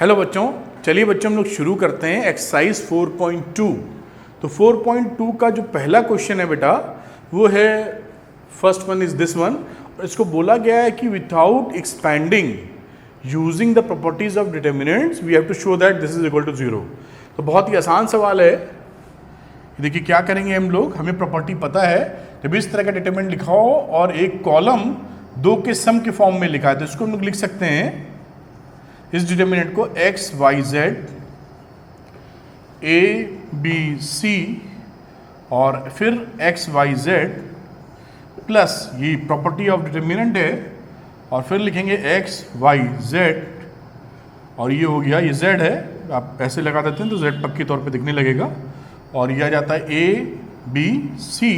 Hello बच्चों, चलिए बच्चों हम लोग शुरू करते हैं एक्सरसाइज 4.2। तो 4.2 का जो पहला क्वेश्चन है बेटा वो है, first one is this one. इसको बोला गया है कि without expanding using the properties of determinants we have to show that this is equal to 0। तो बहुत ही आसान सवाल है। देखिए क्या करेंगे हम लोग, हमें प्रॉपर्टी पता है, जब इस तरह का डिटर्मिनेंट लिखा हो और एक कॉलम दो के सम के फॉर्म में लिखा है तो इसको हम लोग लिख सकते हैं इस डिटर्मिनेंट को x y z a b c और फिर x y z प्लस ये प्रॉपर्टी ऑफ डिटर्मिनेंट है और फिर लिखेंगे x y z और ये हो गया, ये z है, आप ऐसे लगा देते हैं तो z पक्के तौर पे दिखने लगेगा और ये आ जाता है a b c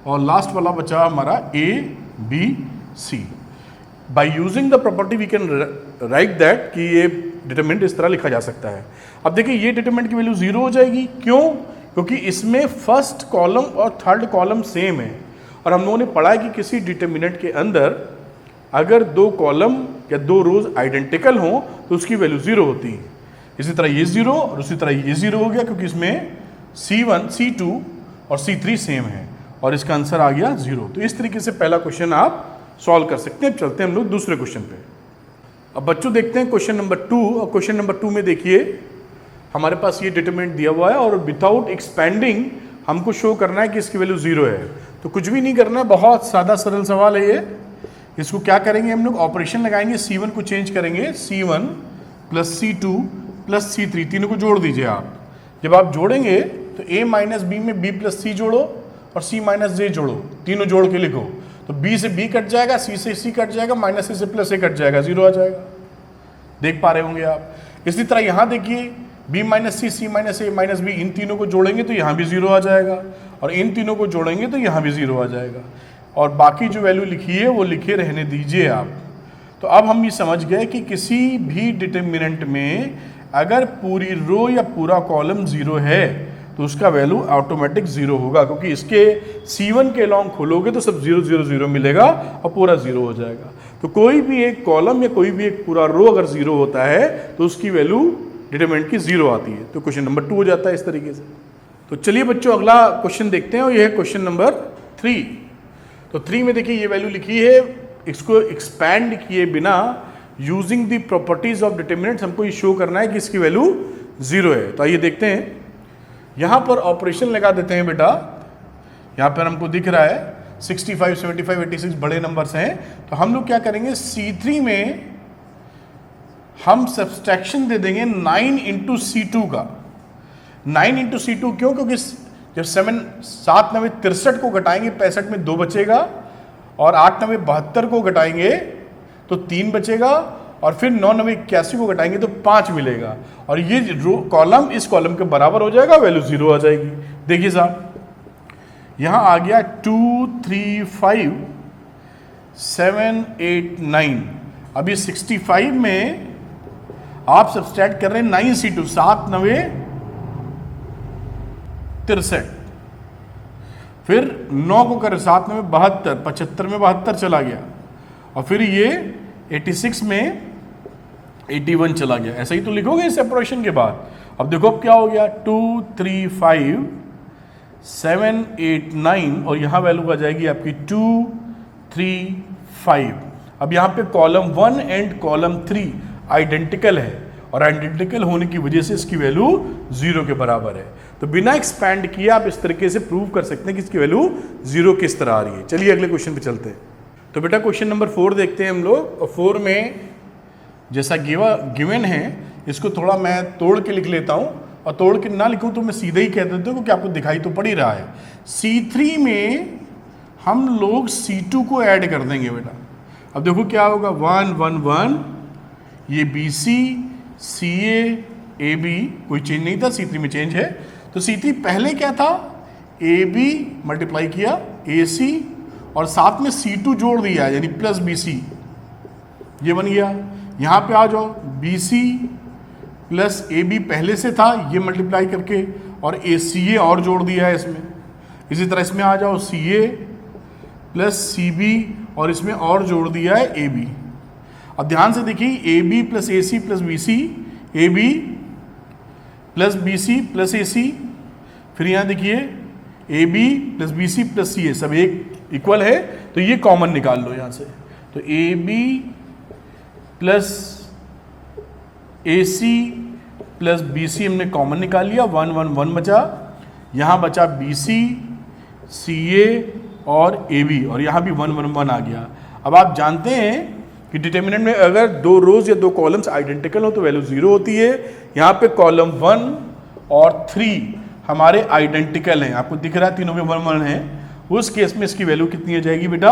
और लास्ट वाला बचा हमारा a b c। By using the property we can write that कि ये डिटरमिनेंट इस तरह लिखा जा सकता है। अब देखिए ये डिटरमिनेंट की वैल्यू 0 हो जाएगी, क्यों? क्योंकि इसमें फर्स्ट कॉलम और थर्ड कॉलम सेम है और हम लोगों ने पढ़ा है कि किसी डिटरमिनेंट के अंदर अगर दो कॉलम या दो रोज आइडेंटिकल हों तो उसकी वैल्यू 0 होती है। इसी तरह ये 0 और उसी तरह ये 0 हो गया क्योंकि इसमें C1, C2 और C3 सेम है और इसका आंसर आ गया 0। तो इस तरीके से पहला क्वेश्चन आप सॉल्व कर सकते हैं। चलते हैं हम लोग दूसरे क्वेश्चन पे। अब बच्चों देखते हैं क्वेश्चन नंबर 2 और क्वेश्चन नंबर 2 में देखिए हमारे पास ये डिटरमिनेंट दिया हुआ है और विदाउट एक्सपेंडिंग हमको शो करना है कि इसकी वैल्यू 0 है। तो कुछ भी नहीं करना है, बहुत सादा सरल सवाल है ये। इसको क्या करेंगे हम लोग, ऑपरेशन लगाएंगे, C1 को चेंज करेंगे, C1 plus C2 plus C3 तीनों को जोड़ दीजिए आप। जब आप जोड़ेंगे तो A माइनस बी में B प्लस C जोड़ो और C माइनस J जोड़ो, तीनों जोड़ के लिखो। तो B से B कट जाएगा, C से C कट जाएगा, माइनस A से प्लस A कट जाएगा, 0 आ जाएगा। देख पा रहे होंगे आप। इसी तरह यहाँ देखिए B minus C minus A minus B, इन तीनों को जोड़ेंगे तो यहाँ भी 0 आ जाएगा और इन तीनों को जोड़ेंगे तो यहाँ भी 0 आ जाएगा और बाकी जो वैल्यू लिखी है वो लिखे रहने दीजिए आप। तो अब हम ये समझ गए कि किसी भी डिटरमिनेंट में अगर पूरी रो या पूरा कॉलम 0 है तो उसका वैल्यू ऑटोमेटिक 0 होगा, क्योंकि इसके C1 के लॉन्ग खोलोगे तो सब 0 0 0 मिलेगा और पूरा 0 हो जाएगा। तो कोई भी एक कॉलम या कोई भी एक पूरा रो अगर 0 होता है तो उसकी वैल्यू डिटरमिनेंट की 0 आती है। तो क्वेश्चन नंबर 2 हो जाता है इस तरीके से। तो चलिए बच्चों अगला क्वेश्चन देखते हैं और यह है क्वेश्चन नंबर 3। तो 3 में देखिए ये वैल्यू लिखी है, इसको एक्सपैंड किए बिना using the properties of determinants हमको ये शो करना है कि इसकी वैल्यू 0 है। तो आइए देखते हैं, यहाँ पर ऑपरेशन लगा देते हैं बेटा। यहाँ पर हमको दिख रहा है 65, 75, 86 बड़े नंबर्स हैं। तो हम लोग क्या करेंगे, C3 में हम सब्सट्रैक्शन दे देंगे 9 इंटू C2 का। 9 इंटू C2 क्यों? क्योंकि जब 7 9 63 को घटाएंगे 65 में 2 बचेगा और 8 9 72 को घटाएंगे तो 3 बचेगा और फिर 9 9 81 को घटाएंगे तो 5 मिलेगा और ये रो कॉलम इस कॉलम के बराबर हो जाएगा, वैल्यू 0 आ जाएगी। देखिए साहब यहाँ आ गया 2 3 5 7 8 9। अब ये 65 में आप सब्सट्रैक्ट कर रहे हैं 9 C2, 7 9 63, फिर 9 को करें 7 9 72, 75 में 72 चला गया और फिर ये 86 में 81 चला गया। ऐसा ही तो लिखोगे इस सेपरेशन के बाद। अब देखो अब क्या हो गया, 2 3 5 7 8 9 और यहाँ वैल्यू आ जाएगी आपकी 2 3 5। अब यहाँ पे कॉलम 1 एंड कॉलम 3 आइडेंटिकल है और आइडेंटिकल होने की वजह से इसकी वैल्यू 0 के बराबर है। तो बिना एक्सपैंड किए आप इस तरीके से प्रूव कर सकते हैं कि इसकी वैल्यू 0 किस तरह आ रही है। चलिए अगले क्वेश्चन पे चलते हैं। तो बेटा क्वेश्चन नंबर 4 देखते हैं हम लोग। और 4 में जैसा गिवन है इसको थोड़ा मैं तोड़ के लिख लेता हूँ और तोड़ के ना लिखूँ तो मैं सीधे ही कह देता हूँ क्योंकि आपको दिखाई तो पड़ ही रहा है। C3 में हम लोग C2 को ऐड कर देंगे बेटा। अब देखो क्या होगा, 1 1 1, ये BC CA AB कोई चेंज नहीं था, C3 में चेंज है। तो C3 पहले क्या था, AB मल्टीप्लाई किया AC और साथ में C2 जोड़ दिया यानी प्लस BC, ये बन गया। यहाँ पे आ जाओ, BC प्लस AB पहले से था, ये मल्टीप्लाई करके और CA और जोड़ दिया है इसमें। इसी तरह इसमें आ जाओ, CA प्लस CB और इसमें और जोड़ दिया है AB। अब ध्यान से देखिए AB plus AC plus BC A B plus B C plus A C, फिर यहाँ देखिए A B plus B C plus C A सब एक इक्वल है, तो ये कॉमन निकाल लो यहाँ से। तो A B plus A C plus B C हमने कॉमन निकाल लिया, 1 1 1 बचा, यहाँ बचा बी सी सी ए और ए बी, और यहाँ भी 1 1 1 आ गया। अब आप जानते हैं कि डिटर्मिनेंट में अगर दो रोज या दो कॉलम्स आइडेंटिकल हो तो वैल्यू 0 होती है। यहाँ पे कॉलम 1 और 3 हमारे आइडेंटिकल हैं, आपको दिख रहा है तीनों में 1 1 है, उस केस में इसकी वैल्यू कितनी आ जाएगी बेटा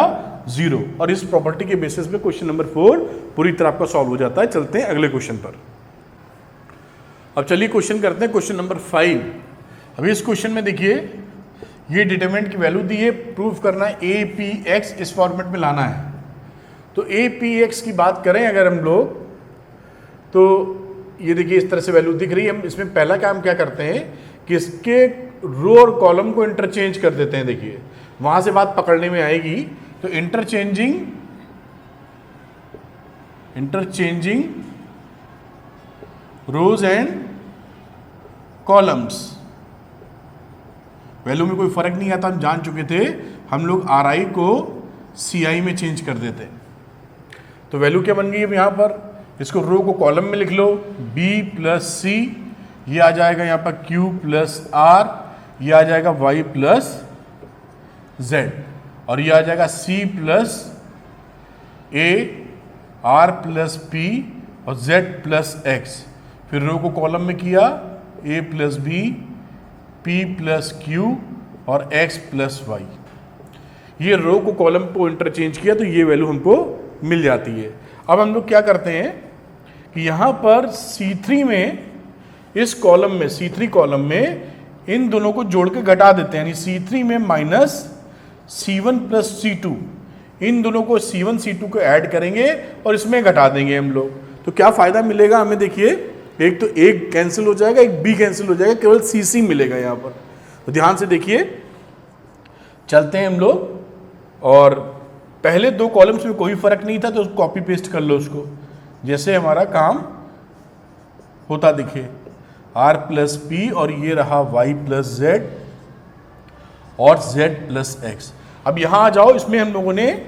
0। और इस प्रॉपर्टी के बेसिस पे क्वेश्चन नंबर 4 पूरी तरह आपका सॉल्व हो जाता है। चलते हैं अगले क्वेश्चन पर। अब चलिए क्वेश्चन करते हैं क्वेश्चन नंबर 5। अभी इस क्वेश्चन में देखिए ये डिटरमिनेंट की वैल्यू दी है, प्रूव करना है ए पी एक्स इस फॉर्मेट में लाना है। तो ए पी एक्स की बात करें अगर हम लोग, तो ये देखिए इस तरह से वैल्यू दिख रही है। हम इसमें पहला काम क्या करते हैं कि इसके रो और कॉलम को इंटरचेंज कर देते हैं। देखिए वहां से बात पकड़ने में आएगी, तो interchanging rows and columns, value में कोई फर्क नहीं आता, हम जान चुके थे, हम लोग आर आई को सी आई में चेंज कर देते हैं। तो वैल्यू क्या बन गई है यहाँ पर, इसको रो को कॉलम में लिख लो, b प्लस सी, ये आ जाएगा यहाँ पर q प्लस आर, ये आ जाएगा y प्लस z, और ये आ जाएगा c plus a, r plus p और z प्लस x। फिर रो को कॉलम में किया, a plus b, p plus q और x प्लस y। ये रो को कॉलम को इंटरचेंज किया तो ये वैल्यू हमको मिल जाती है। अब हम लोग क्या करते हैं कि यहाँ पर C3 में, इस कॉलम में C3 कॉलम में इन दोनों को जोड़ के घटा देते हैं, यानी C3 में माइनस C1 प्लस C2, इन दोनों को C1 C2 को ऐड करेंगे और इसमें घटा देंगे हम लोग। तो क्या फायदा मिलेगा हमें, देखिए एक तो एक कैंसिल हो जाएगा, एक बी कैंसिल हो जाएगा, केवल CC मिलेगा यहाँ पर। तो ध्यान से देखिए, चलते हैं हम लोग, और पहले दो कॉलम्स में कोई फर्क नहीं था तो कॉपी पेस्ट कर लो उसको, जैसे हमारा काम होता दिखे, r प्लस पी और ये रहा y प्लस जेड और z प्लस एक्स। अब यहाँ आ जाओ, इसमें हम लोगों ने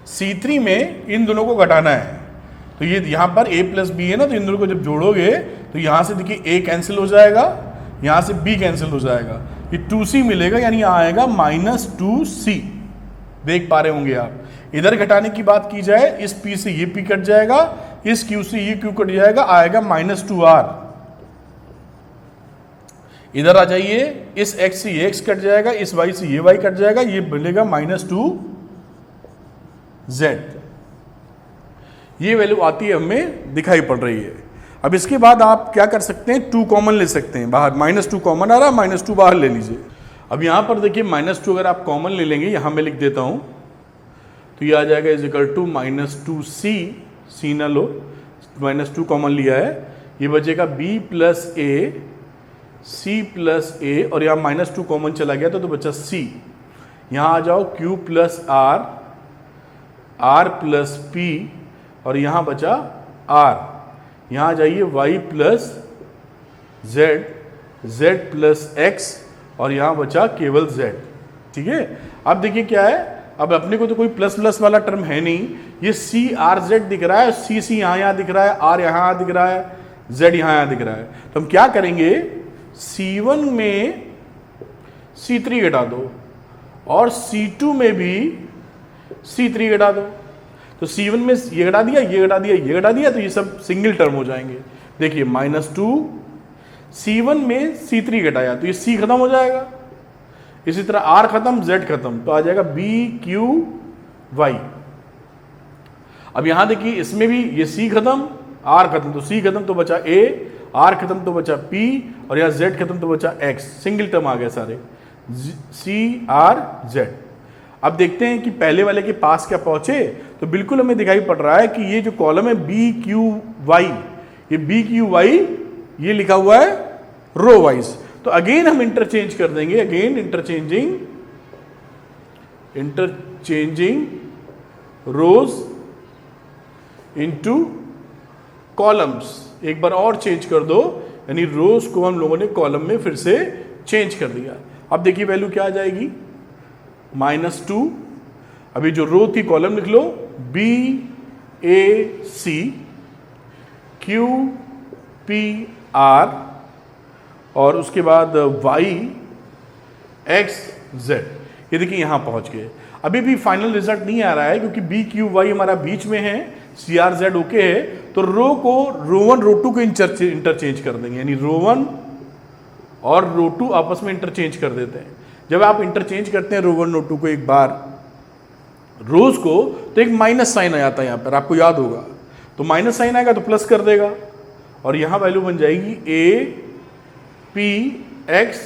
C3 में इन दोनों को घटाना है, तो ये यहाँ पर a प्लस बी है ना, तो इन दोनों को जब जोड़ोगे तो यहाँ से देखिए a कैंसिल हो जाएगा, यहाँ से b कैंसिल हो जाएगा, ये 2c मिलेगा, यानी आएगा -2c। देख पा रहे होंगे आप। इधर घटाने की बात की जाए, इस p से ये p कट जाएगा, इस q से ये q कट जाएगा, आएगा -2r। इधर आ जाइए, इस x से ये x कट जाएगा, इस y से ये y कट जाएगा, ये मिलेगा -2z। ये वैल्यू आती है, हमें दिखाई पड़ रही है। अब इसके बाद आप क्या कर सकते हैं, 2 कॉमन ले सकते हैं बाहर, -2 कॉमन आ रहा है, -2 बाहर ले लीजिए। अब यहाँ पर देखिए -2 अगर आप कॉमन ले लेंगे, यहाँ मैं लिख देता हूँ, तो ये आ जाएगा = -2c, c ना लो, -2 कॉमन लिया है, ये बचेगा b plus a, c plus a, और यहाँ -2 कॉमन चला गया तो बचा c। यहाँ आ जाओ, q plus r, r plus p, और यहाँ बचा r। यहाँ आ जाइए, y plus z, z plus x, और यहाँ बचा केवल z। ठीक है, अब देखिए क्या है, अब अपने को तो कोई प्लस प्लस वाला टर्म है नहीं, ये c r z दिख रहा है, c c यहाँ दिख रहा है, r यहाँ दिख रहा है, z यहाँ दिख रहा है। तो हम क्या करेंगे, C1 में C3 घटा दो और C2 में भी C3 घटा दो। तो C1 में ये घटा दिया, ये घटा दिया, ये घटा दिया, तो ये सब सिंगल टर्म हो जाएंगे। देखिए -2, C1 में C3 घटाया तो ये C खत्म हो जाएगा, इसी तरह R खत्म, Z खत्म, तो आ जाएगा BQY। अब यहां देखिए, इसमें भी ये C खत्म, R खत्म, तो C खत्म तो बचा A, R खत्म तो बचा P, और यहाँ Z खत्म तो बचा X। सिंगल टर्म आ गए सारे, CRZ। अब देखते हैं कि पहले वाले के पास क्या पहुंचे, तो बिल्कुल हमें दिखाई पड़ रहा है कि ये जो कॉलम है BQY, ये BQY ये लिखा हुआ है रो वाइज। तो अगेन हम इंटरचेंज कर देंगे, अगेन इंटरचेंजिंग रोज इनटू कॉलम्स। एक बार और चेंज कर दो, यानी रोज को हम लोगों ने कॉलम में फिर से चेंज कर दिया। अब देखिए वैल्यू क्या आ जाएगी, -2। अभी जो रो थी कॉलम लिख लो, BAC QPR और उसके बाद YXZ। ये देखिए यहां पहुंच गए। अभी भी फाइनल रिजल्ट नहीं आ रहा है क्योंकि BQY हमारा बीच में है, CRZ ओके है, तो रो को रो1 रो2 को इंटरचेंज कर देंगे, यानी रो1 और रो2 आपस में इंटरचेंज कर देते हैं। जब आप इंटरचेंज करते हैं रो1 रो2 को एक बार रोज को, तो एक माइनस साइन आ जाता है यहां पर, आपको याद होगा। तो माइनस साइन आएगा तो प्लस कर देगा और यहां वैल्यू बन जाएगी APX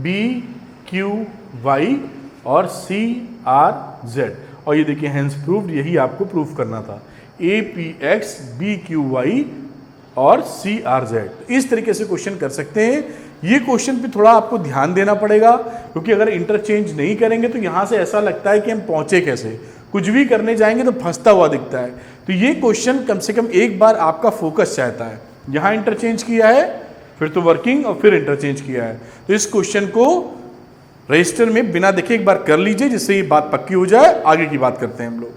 BQY और CRZ। और ये देखिए हेंस प्रूव्ड, यही आपको प्रूफ करना था, APX BQY और CRZ। इस तरीके से क्वेश्चन कर सकते हैं। ये क्वेश्चन पे थोड़ा आपको ध्यान देना पड़ेगा क्योंकि अगर इंटरचेंज नहीं करेंगे तो यहां से ऐसा लगता है कि हम पहुंचे कैसे, कुछ भी करने जाएंगे तो फंसता हुआ दिखता है। तो ये क्वेश्चन कम से कम एक बार आपका फोकस चाहता है, यहां इंटरचेंज किया है, फिर तो वर्किंग और फिर इंटरचेंज किया है। तो इस क्वेश्चन को रजिस्टर में बिना देखे एक बार कर लीजिए, जिससे ये बात पक्की हो जाए। आगे की बात करते हैं हम लोग।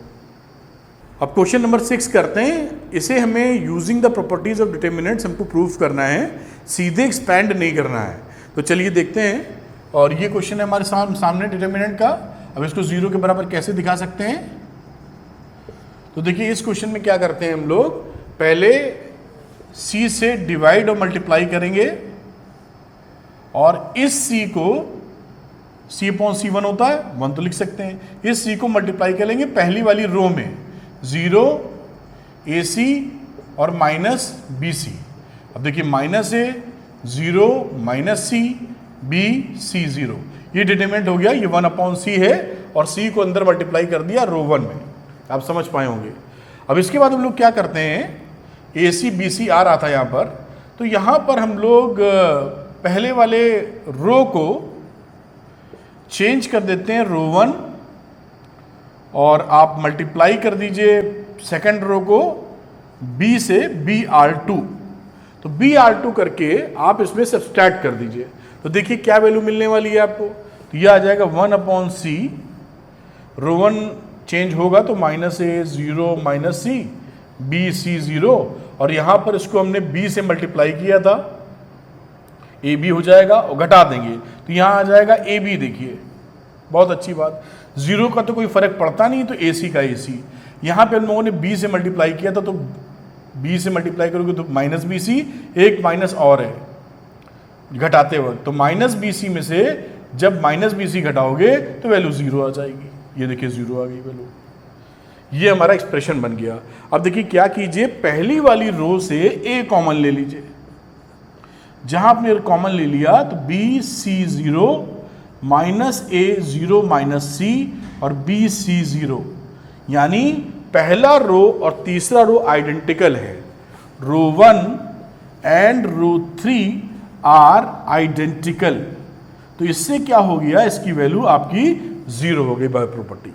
अब क्वेश्चन नंबर 6 करते हैं। इसे हमें using the properties of determinants हमको प्रूफ करना है, सीधे एक्सपैंड नहीं करना है। तो चलिए देखते हैं। और ये क्वेश्चन है हमारे सामने डिटर्मिनेंट का। अब इसको 0 के बराबर कैसे दिखा सकते हैं, तो देखिए इस क्वेश्चन में क्या करते हैं हम लोग, पहले C से डिवाइड और मल्टीप्लाई करेंगे और इस C को C/C1 होता है 1 तो लिख सकते हैं, इस C को मल्टीप्लाई करेंगे पहली वाली रो में 0 AC और -BC। अब देखिए -A 0 -C BC 0, ये डिटरमिनेंट हो गया, ये 1/C है और C को अंदर मल्टीप्लाई कर दिया रो 1 में। आप समझ पाए होंगे। अब इसके बाद हम लोग क्या करते हैं, AC BC आ रहा था यहाँ पर, तो यहाँ पर हम लोग पहले वाले रो को चेंज कर देते हैं रो 1 और आप मल्टीप्लाई कर दीजिए सेकंड रो को B से BR2। तो BR2 करके आप इसमें सब्सट्रैक्ट कर दीजिए, तो देखिए क्या वैल्यू मिलने वाली है आपको। तो यह आ जाएगा 1/C, रो 1 चेंज होगा तो -A 0 -C BC 0, और यहां पर इसको हमने B से मल्टीप्लाई किया था, AB हो जाएगा और घटा देंगे तो यहां आ जाएगा AB। देखिए बहुत अच्छी बात, 0 का तो कोई फर्क पड़ता नहीं, तो AC का AC। यहां पे हम लोगों ने B से मल्टीप्लाई किया था, तो B से मल्टीप्लाई करोगे तो -BC, एक माइनस और है घटाते वक्त, तो -BC में से जब -BC घटाओगे तो वैल्यू 0 आ जाएगी। ये देखिए 0 आ गई वैल्यू, ये हमारा एक्सप्रेशन बन गया। अब देखिए क्या कीजिए, पहली वाली रो से A कॉमन ले लीजिए, जहां आपने कॉमन ले लिया तो BC0 -A 0 -C और BC 0, यानी पहला रो और तीसरा रो आइडेंटिकल है, रो 1 एंड रो 3 आर आइडेंटिकल। तो इससे क्या हो गया, इसकी वैल्यू आपकी 0 हो गई बाय प्रॉपर्टी।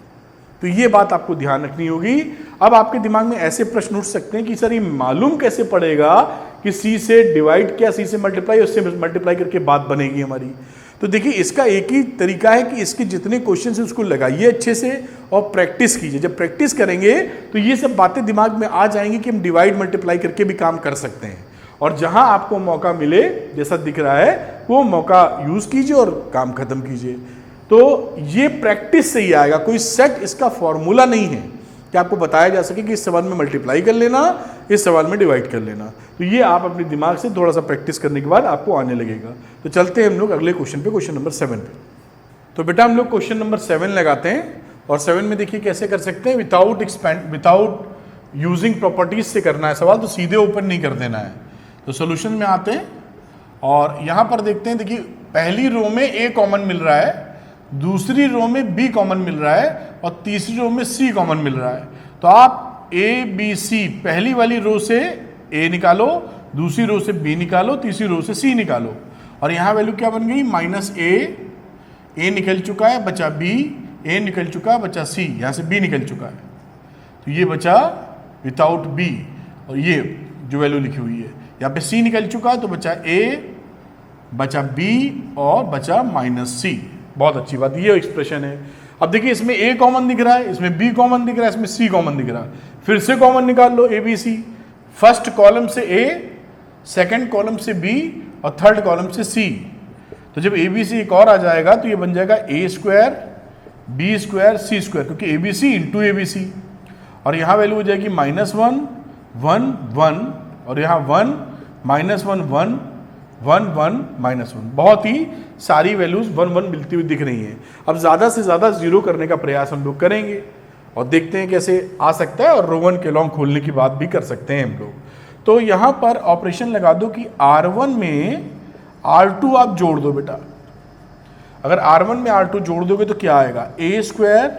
तो ये बात आपको ध्यान रखनी होगी। अब आपके दिमाग में ऐसे प्रश्न उठ सकते हैं कि सर ये मालूम कैसे पड़ेगा कि C से डिवाइड क्या C से मल्टीप्लाई, उससे मल्टीप्लाई करके बात बनेगी हमारी। तो देखिए इसका एक ही तरीका है कि इसके जितने क्वेश्चन है उसको लगाइए अच्छे से और प्रैक्टिस कीजिए। जब प्रैक्टिस करेंगे तो ये सब बातें दिमाग में आ जाएंगी कि हम डिवाइड मल्टीप्लाई करके भी काम कर सकते हैं, और जहां आपको मौका मिले जैसा दिख रहा है वो मौका यूज कीजिए और काम खत्म कीजिए। तो ये प्रैक्टिस से ही आएगा, कोई सेट इसका फॉर्मूला नहीं है कि आपको बताया जा सके कि इस सवाल में मल्टीप्लाई कर लेना, इस सवाल में डिवाइड कर लेना। तो ये आप अपने दिमाग से थोड़ा सा प्रैक्टिस करने के बाद आपको आने लगेगा। तो चलते हैं हम लोग अगले क्वेश्चन पे, क्वेश्चन नंबर 7 पे। तो बेटा हम लोग क्वेश्चन नंबर 7 लगाते हैं, और 7 में देखिए कैसे कर सकते हैं, विदाउट यूजिंग प्रॉपर्टीज से करना है सवाल, तो सीधे ओपन नहीं कर देना है। तो सोल्यूशन में आते हैं और यहां पर देखते हैं, देखिए पहली रो में A कॉमन मिल रहा है, दूसरी रो में B कॉमन मिल रहा है और तीसरी रो में C कॉमन मिल रहा है। तो आप A B C पहली वाली रो से A निकालो, दूसरी रो से B निकालो, तीसरी रो से C निकालो, और यहाँ वैल्यू क्या बन गई, -A निकल चुका है, बचा B, A निकल चुका है, बचा C, यहाँ से B निकल चुका है, तो ये बचा विदाउट B, और ये जो वैल्यू लिखी हुई है। यहाँ पे सी निकल चुका तो बचा ए, बचा बी और बचा -c। बहुत अच्छी बात, ये एक्सप्रेशन है। अब देखिए इसमें ए कॉमन दिख रहा है, इसमें बी कॉमन दिख रहा है, इसमें सी कॉमन दिख रहा है। फिर से कॉमन निकाल लो, A B C. First column से ए, सेकंड कॉलम से बी और थर्ड कॉलम से सी। तो जब ए बी सी एक और आ जाएगा तो ये बन जाएगा A square B square C square, क्योंकि A B C into A B C. और यहाँ वैल्यू हो जाएगी -1 1 1 और यहाँ 1 -1 1 1 1 -1। बहुत ही सारी वैल्यूज 1 1 मिलती हुई दिख रही हैं। अब ज़्यादा से ज़्यादा जीरो करने का प्रयास हम लोग करेंगे और देखते हैं कैसे आ सकता है, और रो वन के लॉन्ग खोलने की बात भी कर सकते हैं हम लोग। तो यहाँ पर ऑपरेशन लगा दो कि R1 में R2 आप जोड़ दो बेटा। अगर R1 में R2 जोड़ दोगे तो क्या आएगा, ए square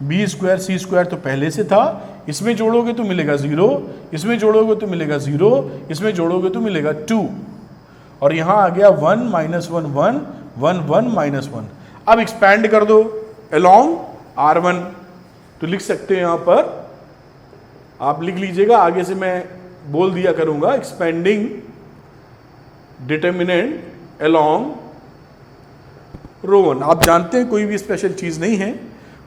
B square C square तो पहले से था, इसमें जोड़ोगे तो मिलेगा 0, इसमें जोड़ोगे तो मिलेगा 0, इसमें जोड़ोगे तो मिलेगा 2, और यहाँ आ गया 1 -1 1 1 1 -1। अब एक्सपैंड कर दो अलोंग R1, तो लिख सकते हैं यहाँ पर, आप लिख लीजिएगा, आगे से मैं बोल दिया करूंगा, एक्सपेंडिंग डिटर्मिनेंट अलोंग रो वन। आप जानते हैं कोई भी स्पेशल चीज नहीं है,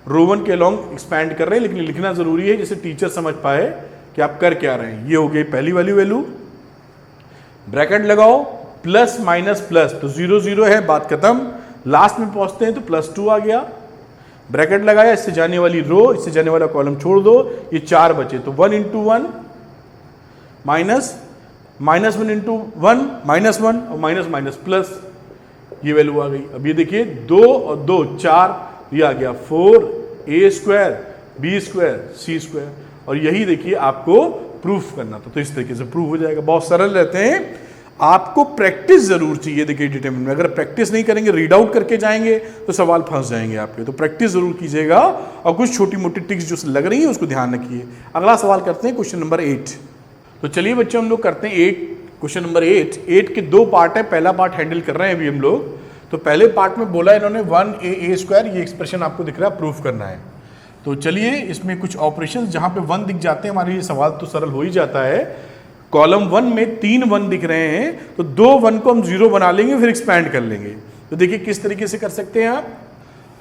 रो वन के अलोंग एक्सपैंड कर रहे हैं, लेकिन लिखना जरूरी है जिससे टीचर समझ पाए कि आप कर क्या रहे हैं। ये हो गई पहली वाली वैल्यू, ब्रैकेट लगाओ, प्लस माइनस प्लस तो 0 0 है, बात खत्म। लास्ट में पहुंचते हैं तो +2 आ गया, ब्रैकेट लगाया, इससे जाने वाली रो इससे जाने वाला कॉलम छोड़ दो, ये 4 बचे तो 1 × 1 माइनस -1 × 1 -1 और माइनस प्लस, ये वैल्यू आ गई। अब ये देखिए 2 और 2 4, ये आ गया 4 a² b² c², और यही देखिए आपको प्रूफ करना था। तो इस तरीके से प्रूफ हो जाएगा, बहुत सरल रहते हैं। आपको प्रैक्टिस जरूर चाहिए। देखिए डिटरमिनेंट में अगर प्रैक्टिस नहीं करेंगे, रीड आउट करके जाएंगे तो सवाल फंस जाएंगे आपके। तो प्रैक्टिस जरूर कीजिएगा और कुछ छोटी मोटी ट्रिक्स जो लग रही है उसको ध्यान रखिए। अगला सवाल करते हैं क्वेश्चन नंबर 8। तो चलिए बच्चों हम लोग करते हैं क्वेश्चन नंबर 8 के 2 पार्ट है, पहला पार्ट हैंडल कर रहे हैं अभी हम लोग। तो पहले पार्ट में बोला इन्होंने 1a² ये एक्सप्रेशन आपको दिख रहा है, प्रूफ करना है। तो चलिए इसमें कुछ ऑपरेशन जहां पे 1 दिख जाते हैं, हमारे लिए सवाल तो सरल हो ही जाता है। कॉलम 1 में 3 1 दिख रहे हैं, तो 2 1 को हम 0 बना लेंगे, फिर एक्सपैंड कर लेंगे। तो देखिए किस तरीके से कर सकते हैं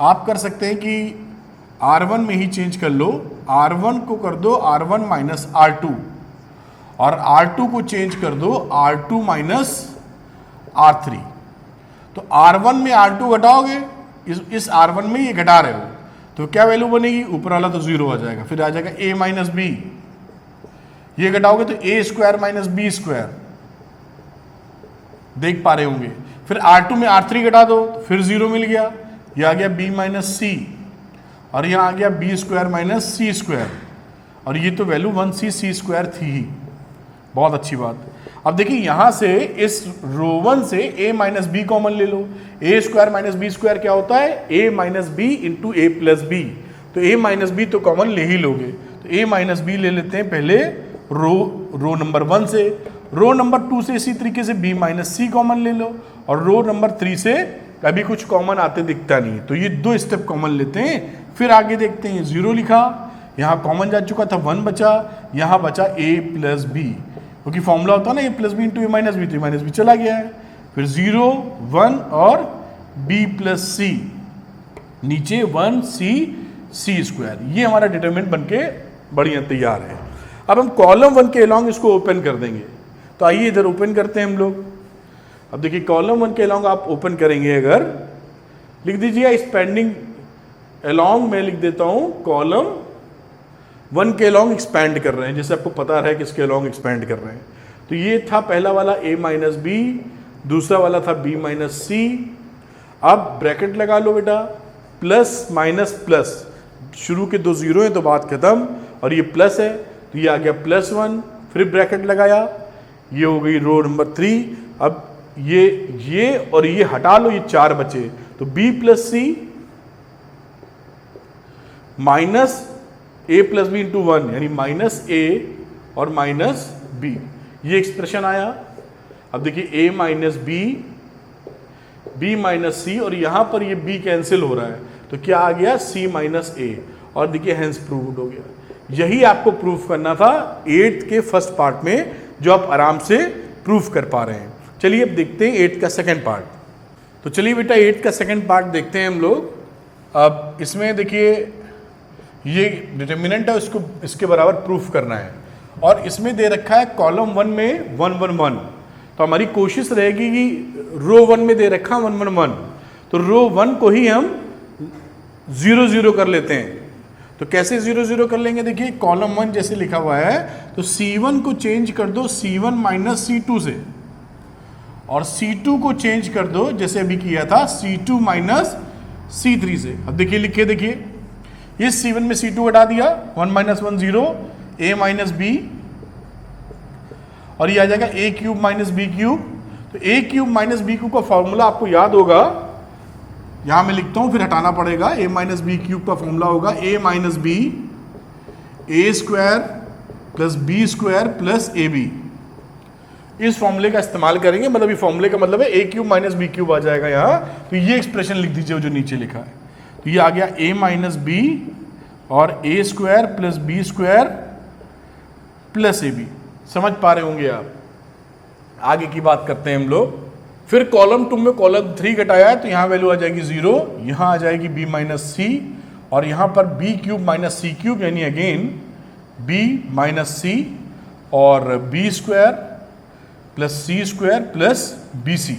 आप कर सकते हैं कि R1 में ही चेंज कर लो, R1 को कर दो R1 - R2 और R2 को चेंज कर दो R2 - R3। तो R1 में R2 घटाओगे, इस R1 में ये घटा रहे हो, तो क्या वैल्यू बनेगी, ऊपर वाला तो 0 आ जाएगा, फिर आ जाएगा a - b, ये घटाओगे तो a² - b², देख पा रहे होंगे। फिर R2 में R3 घटा दो तो फिर 0 मिल गया, ये आ गया b - c, और यहाँ आ गया b² - c², और ये तो वैल्यू 1c² थी ही। बहुत अच्छी बात। अब देखिए यहां से इस रो 1 से a - b कॉमन ले लो, a² - b² क्या होता है, a - b × a + b, तो a - b तो कॉमन ले ही लोगे, तो a - b ले लेते हैं पहले रो नंबर 1 से। रो नंबर 2 से इसी तरीके से b - c कॉमन ले लो, और रो नंबर 3 से अभी कुछ कॉमन आते दिखता नहीं, तो ये 2 स्टेप कॉमन लेते हैं। फिर आगे देखते हैं, 0 लिखा, यहाँ कॉमन जा चुका था, 1 बचा, यहाँ बचा a + b, क्योंकि फॉर्मूला होता है ना a + b × a - b, तो a - b चला गया है। फिर 0 1 और b + c, नीचे 1c² ये हमारा डिटरमिनेंट बनके बढ़िया तैयार है। अब हम कॉलम 1 के अलोंग इसको ओपन कर देंगे। तो आइए इधर ओपन करते हैं हम लोग। अब देखिए कॉलम 1 के अलोंग आप ओपन करेंगे, अगर लिख दीजिए एक्सपेंडिंग अलोंग, मैं लिख देता हूं कॉलम 1 के अलोंग एक्सपैंड कर रहे हैं, जैसे आपको पता है किसके अलोंग एक्सपैंड कर रहे हैं। तो ये था पहला वाला a - b, दूसरा वाला था b - c। अब ब्रैकेट लगा लो बेटा, प्लस माइनस प्लस, शुरू के 2 0 हैं तो बात खत्म, और ये प्लस है तो ये आ गया +1, फिर ब्रैकेट लगाया, ये हो गई रो नंबर 3। अब ये और ये हटा लो, ये 4 बचे, तो b + c minus a + b × 1 यानी -a और -b, ये एक्सप्रेशन आया। अब देखिए a - b - c, और यहां पर ये b कैंसिल हो रहा है, तो क्या आ गया c - a, और देखिए हेंस प्रूव्ड हो गया। यही आपको प्रूफ करना था 8th के फर्स्ट पार्ट में, जो आप आराम से प्रूफ कर पा रहे हैं। चलिए अब देखते हैं 8 का सेकेंड पार्ट। तो चलिए बेटा 8 का सेकेंड पार्ट देखते हैं हम लोग। अब इसमें देखिए ये डिटर्मिनेंट है, उसको इसके बराबर प्रूफ करना है और इसमें दे रखा है कॉलम 1 में 1 1 1। तो हमारी कोशिश रहेगी कि रो 1 में दे रखा 1 1 1, तो रो 1 को ही हम 0 0 कर लेते हैं। तो कैसे 0 0 कर लेंगे, देखिए कॉलम 1 जैसे लिखा हुआ है तो C1 को चेंज कर दो C1 माइनस C2 से, और C2 को चेंज कर दो जैसे अभी किया था C2 माइनस C3 से। अब देखिए लिखे, देखिए इस C1 में C2 हटा दिया, 1 माइनस 1 0, A माइनस B, और ये आ जाएगा A cube minus B cube. तो A cube minus B cube का फॉर्मूला आपको याद होगा, यहां मैं लिखता हूं फिर हटाना पड़ेगा। A माइनस B क्यूब का फॉर्मूला होगा A minus B A square plus B square plus AB। इस फॉर्मूले का इस्तेमाल करेंगे, मतलब ये फॉर्मूले का मतलब है A cube minus B cube आ जाएगा यहाँ। तो ये एक्सप्रेशन लिख दीजिए जो नीचे लिखा है। तो ये आ गया A माइनस B और A square plus B square plus AB। समझ पा रहे होंगे आप। आगे की बात करते हैं हम लोग। फिर कॉलम 2 में कॉलम 3 घटाया है तो यहाँ वैल्यू आ जाएगी 0, यहाँ आ जाएगी B माइनस C, और यहाँ पर B cube minus C cube यानी अगेन B माइनस C और B square plus C square plus BC,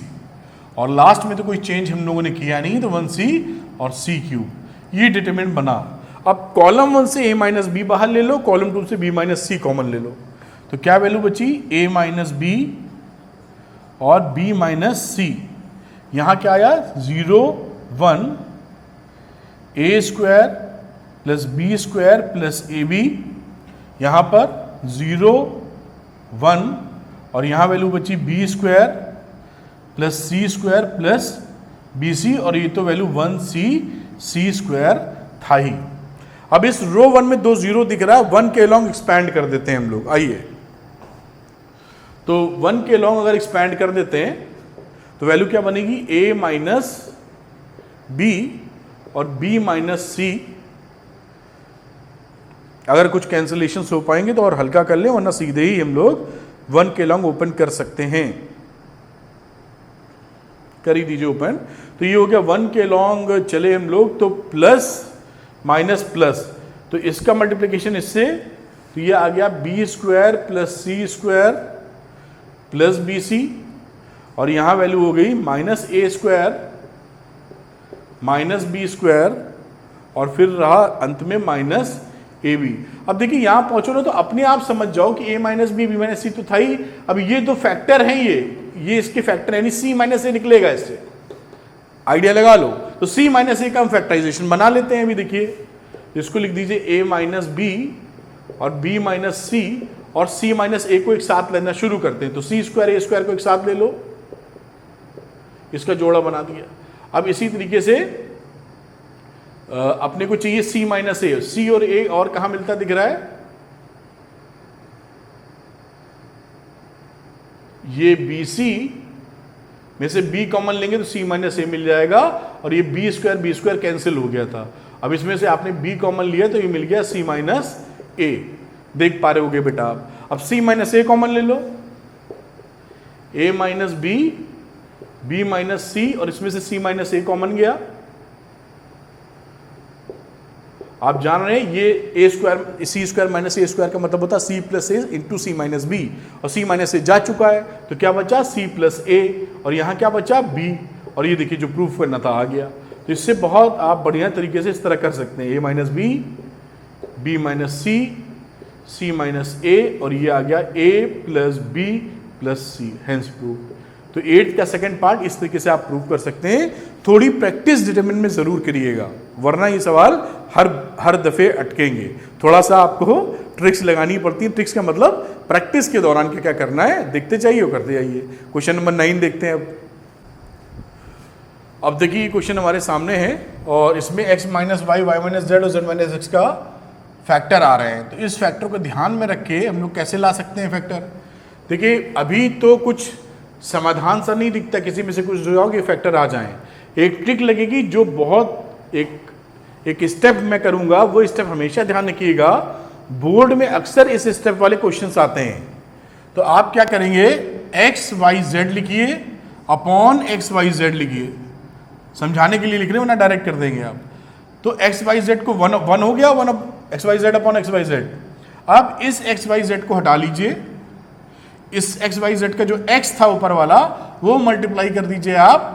और लास्ट में तो कोई चेंज हम लोगों ने किया नहीं, तो 1C और C क्यूब, ये डिटरमिनेंट बना। अब कॉलम 1 से A माइनस B बाहर ले लो, कॉलम 2 से B माइनस C कॉमन ले लो, तो क्या वैल्यू बची A माइनस B और B माइनस C। यहाँ क्या आया 0 1 A square plus B square plus AB, यहाँ पर 0 1 और यहाँ वैल्यू बची B square plus C square plus BC, और ये तो वैल्यू 1C स्क्वायर था ही। अब इस रो 1 में 2 0 दिख रहा है, 1 के अलॉन्ग एक्सपैंड कर देते हैं हम लोग। आइए, तो 1 के अलॉन्ग अगर एक्सपैंड कर देते हैं तो वैल्यू क्या बनेगी A माइनस B और B माइनस C। अगर कुछ कैंसिलेशन हो पाएंगे तो और हल्का कर लें, वरना सीधे ही हम लोग 1 के अलॉन्ग ओपन कर सकते हैं। कर ही दीजिए ओपन। तो ये हो गया 1 के अलॉन्ग चले हम लोग तो प्लस माइनस प्लस, तो इसका मल्टीप्लिकेशन इससे, तो ये आ गया B square plus C square plus BC, और यहां वैल्यू हो गई minus A square minus B square और फिर रहा अंत में माइनस AB। अब देखिए यहां पहुंचो ना तो अपने आप समझ जाओ कि A minus B B minus C तो था ही। अब ये दो फैक्टर हैं, ये इसके फैक्टर यानी C माइनस A निकलेगा, इससे आइडिया लगा लो। तो C माइनस A का हम फैक्टराइजेशन बना लेते हैं। अभी देखिए इसको लिख दीजिए A माइनस B और B माइनस C और C माइनस A को एक साथ लेना शुरू करते हैं। तो C स्क्वायर A स्क्वायर को एक साथ ले लो, इसका जोड़ा बना दिया। अब इसी तरीके से अपने को चाहिए C माइनस A, C और A और कहां मिलता दिख रहा है, ये BC में से B कॉमन लेंगे तो C माइनस A मिल जाएगा, और ये B स्क्वायर कैंसिल हो गया था। अब इसमें से आपने B कॉमन लिया तो ये मिल गया C माइनस A। देख पा रहे होगे बेटा आप। अब C माइनस A कॉमन ले लो, A minus B B minus C, और इसमें से C माइनस A कॉमन गया। आप जान रहे हैं ये A square C square minus A square का मतलब होता है C plus A into C minus B, और C माइनस A जा चुका है तो क्या बचा C प्लस A, और यहाँ क्या बचा B, और ये देखिए जो प्रूफ करना था आ गया। तो इससे बहुत आप बढ़िया तरीके से इस तरह कर सकते हैं, A minus B B minus C C minus A, और ये आ गया A plus B plus C, hence proof. तो 8 का सेकंड पार्ट इस तरीके से आप प्रूव कर सकते हैं। थोड़ी प्रैक्टिस डिटरमिनेंट में जरूर करिएगा, वरना ये सवाल हर दफे अटकेंगे। थोड़ा सा आपको ट्रिक्स लगानी पड़ती है। ट्रिक्स का मतलब प्रैक्टिस के दौरान क्या क्या करना है देखते जाइए और करते जाइए। क्वेश्चन नंबर 9 देखते हैं। अब देखिए क्वेश्चन हमारे सामने है और इसमें x minus Y Y minus Z और z माइनस एक्स का फैक्टर आ रहे हैं। तो इस फैक्टर को ध्यान में रख के हम लोग कैसे ला सकते हैं फैक्टर। देखिए अभी तो कुछ समाधान सा नहीं दिखता किसी में से कुछ जो आओ कि फैक्टर आ जाएं। एक ट्रिक लगेगी जो बहुत एक स्टेप मैं करूंगा, वो स्टेप हमेशा ध्यान रखिएगा। बोर्ड में अक्सर इस स्टेप वाले क्वेश्चंस आते हैं। तो आप क्या करेंगे, एक्स वाई जेड लिखिए अपॉन एक्स वाई जेड लिखिए, समझाने के लिए लिख रहे हो ना, डायरेक्ट कर देंगे आप। तो एक्स वाई जेड को वन हो गया, one X Y Z upon X Y Z. अब इस एक्स वाई जेड को हटा लीजिए, इस एक्स वाई जेड का जो एक्स था ऊपर वाला वो मल्टीप्लाई कर दीजिए आप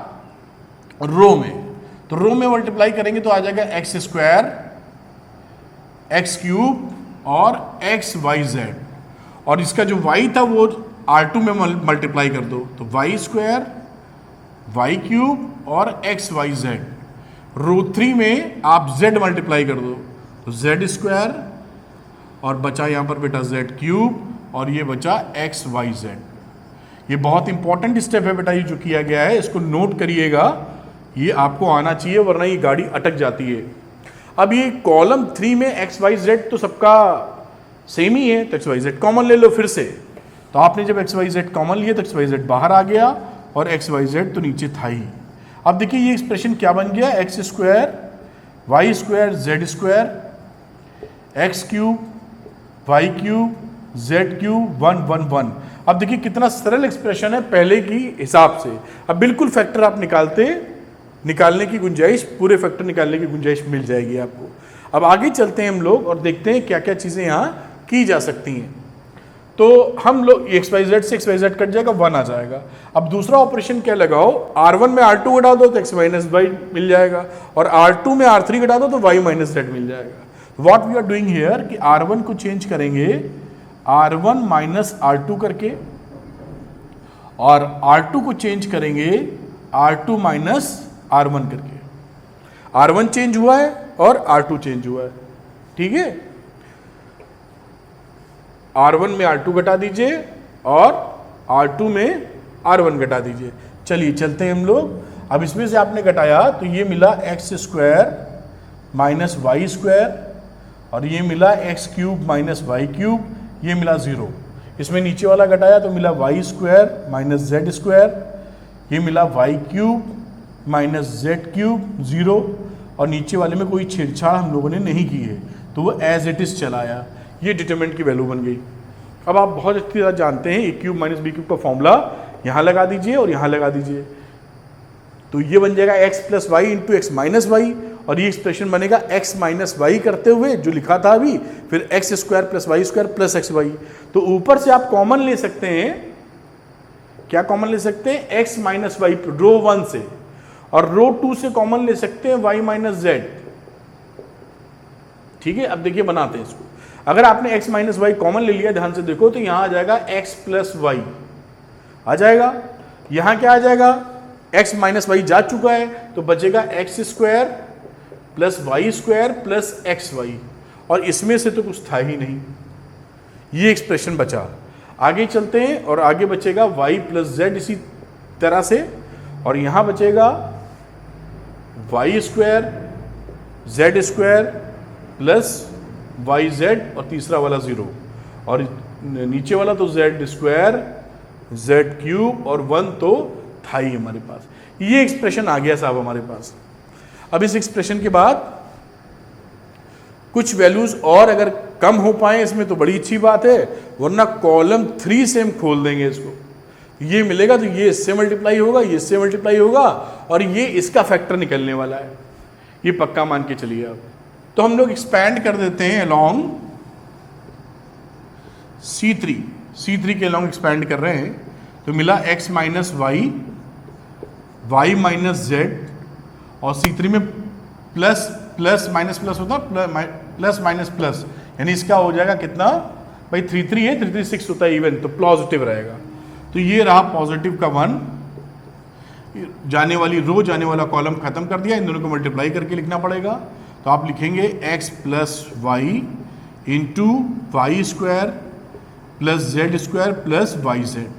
रो में। तो रो में मल्टीप्लाई करेंगे तो आ जाएगा एक्स स्क्वायर एक्स क्यूब और एक्स वाई जेड, और इसका जो y था वो R2 में मल्टीप्लाई कर दो, तो वाई स्क्वायर वाई क्यूब और एक्स वाई जेड। रो 3 में आप z मल्टीप्लाई कर दो, तो जेड स्क्वायर और बचा यहाँ पर बेटा जेड क्यूब और ये बचा एक्स वाई जेड। ये बहुत इंपॉर्टेंट स्टेप है बेटा, ये जो किया गया है इसको नोट करिएगा, ये आपको आना चाहिए वरना ये गाड़ी अटक जाती है। अब ये कॉलम 3 में एक्स वाई जेड तो सबका सेम ही है, तो एक्स वाई जेड कॉमन ले लो फिर से। तो आपने जब एक्स वाई जेड कॉमन लिया तो एक्स वाई जेड बाहर आ गया और एक्स वाई जेड तो नीचे था ही। अब देखिए ये एक्सप्रेशन क्या बन गया, X square Y square Z square X cube Y cube Z cube 1 1 1। अब देखिए कितना सरल एक्सप्रेशन है पहले की हिसाब से। अब बिल्कुल फैक्टर आप निकालने की गुंजाइश, पूरे फैक्टर निकालने की गुंजाइश मिल जाएगी आपको। अब आगे चलते हैं हम लोग और देखते हैं क्या क्या चीज़ें यहाँ की जा सकती हैं। तो हम लोग एक्स वाई जेड से एक्स वाई जेड कट जाएगा, 1 आ जाएगा। अब दूसरा ऑपरेशन क्या लगाओ, R1 में R2 घटा दो तो x माइनस वाई मिल जाएगा, और R2 में R3 घटा दो तो y माइनस जेड मिल जाएगा। What we are doing here कि R1 को चेंज करेंगे R1 माइनस R2 करके, और R2 को चेंज करेंगे R2 माइनस R1 करके। R1 चेंज हुआ है और R2 चेंज हुआ है, ठीक है। R1 में R2 घटा दीजिए और R2 में R1 घटा दीजिए। चलिए चलते हैं हम लोग। अब इसमें से आपने घटाया तो ये मिला X square minus Y square, और ये मिला X cube minus Y cube, ये मिला 0। इसमें नीचे वाला घटाया तो मिला Y square minus Z square, ये मिला Y cube minus Z cube 0, और नीचे वाले में कोई छेड़छाड़ हम लोगों ने नहीं की है तो वो एज इट इज चलाया। ये डिटरमिनेंट की वैल्यू बन गई। अब आप बहुत अच्छी तरह जानते हैं ए क्यूब माइनस बी क्यूब का फॉर्मूला यहाँ लगा दीजिए और यहाँ लगा दीजिए, तो ये बन जाएगा X plus Y into X minus Y, और ये एक्सप्रेशन बनेगा एक्स माइनस वाई करते हुए जो लिखा था अभी, फिर x square plus Y square plus x Y. तो ऊपर से आप कॉमन ले सकते हैं, क्या कॉमन ले सकते हैं, एक्स माइनस वाई रो 1 से, और रो 2 से कॉमन ले सकते हैं वाई माइनस जेड, ठीक है। अब देखिए बनाते हैं इसको। अगर आपने x माइनस वाई कॉमन ले लिया, ध्यान से देखो तो यहां आ जाएगा x प्लस वाई आ जाएगा, यहां क्या आ जाएगा, x माइनस वाई जा चुका है तो बचेगा X square plus Y square plus x Y, और इसमें से तो कुछ था ही नहीं, ये एक्सप्रेशन बचा। आगे चलते हैं और आगे बचेगा y प्लस जेड इसी तरह से, और यहां बचेगा Y square Z square plus Y Z और तीसरा वाला 0, और नीचे वाला तो जेड स्क्वायर जेड क्यूब और 1 तो था ही हमारे पास। ये एक्सप्रेशन आ गया साहब हमारे पास। अब इस एक्सप्रेशन के बाद कुछ वैल्यूज और अगर कम हो पाए इसमें तो बड़ी अच्छी बात है, वरना कॉलम 3 से हम खोल देंगे इसको। ये मिलेगा तो ये इससे मल्टीप्लाई होगा, ये इससे मल्टीप्लाई होगा, और ये इसका फैक्टर निकलने वाला है, ये पक्का मान के चलिए आप। तो हम लोग एक्सपैंड कर देते हैं अलोंग C3 के अलोंग एक्सपैंड कर रहे हैं, तो मिला x minus Y Y minus Z, और C3 में प्लस प्लस माइनस प्लस होता है, प्लस माइनस प्लस, यानी इसका हो जाएगा कितना भाई 3 3 है, 3 3 6 होता है इवन, तो पॉजिटिव रहेगा। तो ये रहा पॉजिटिव का 1, जाने वाली रो जाने वाला कॉलम खत्म कर दिया, इन दोनों को मल्टीप्लाई करके लिखना पड़ेगा। तो आप लिखेंगे x plus Y into y square plus z square plus Y z,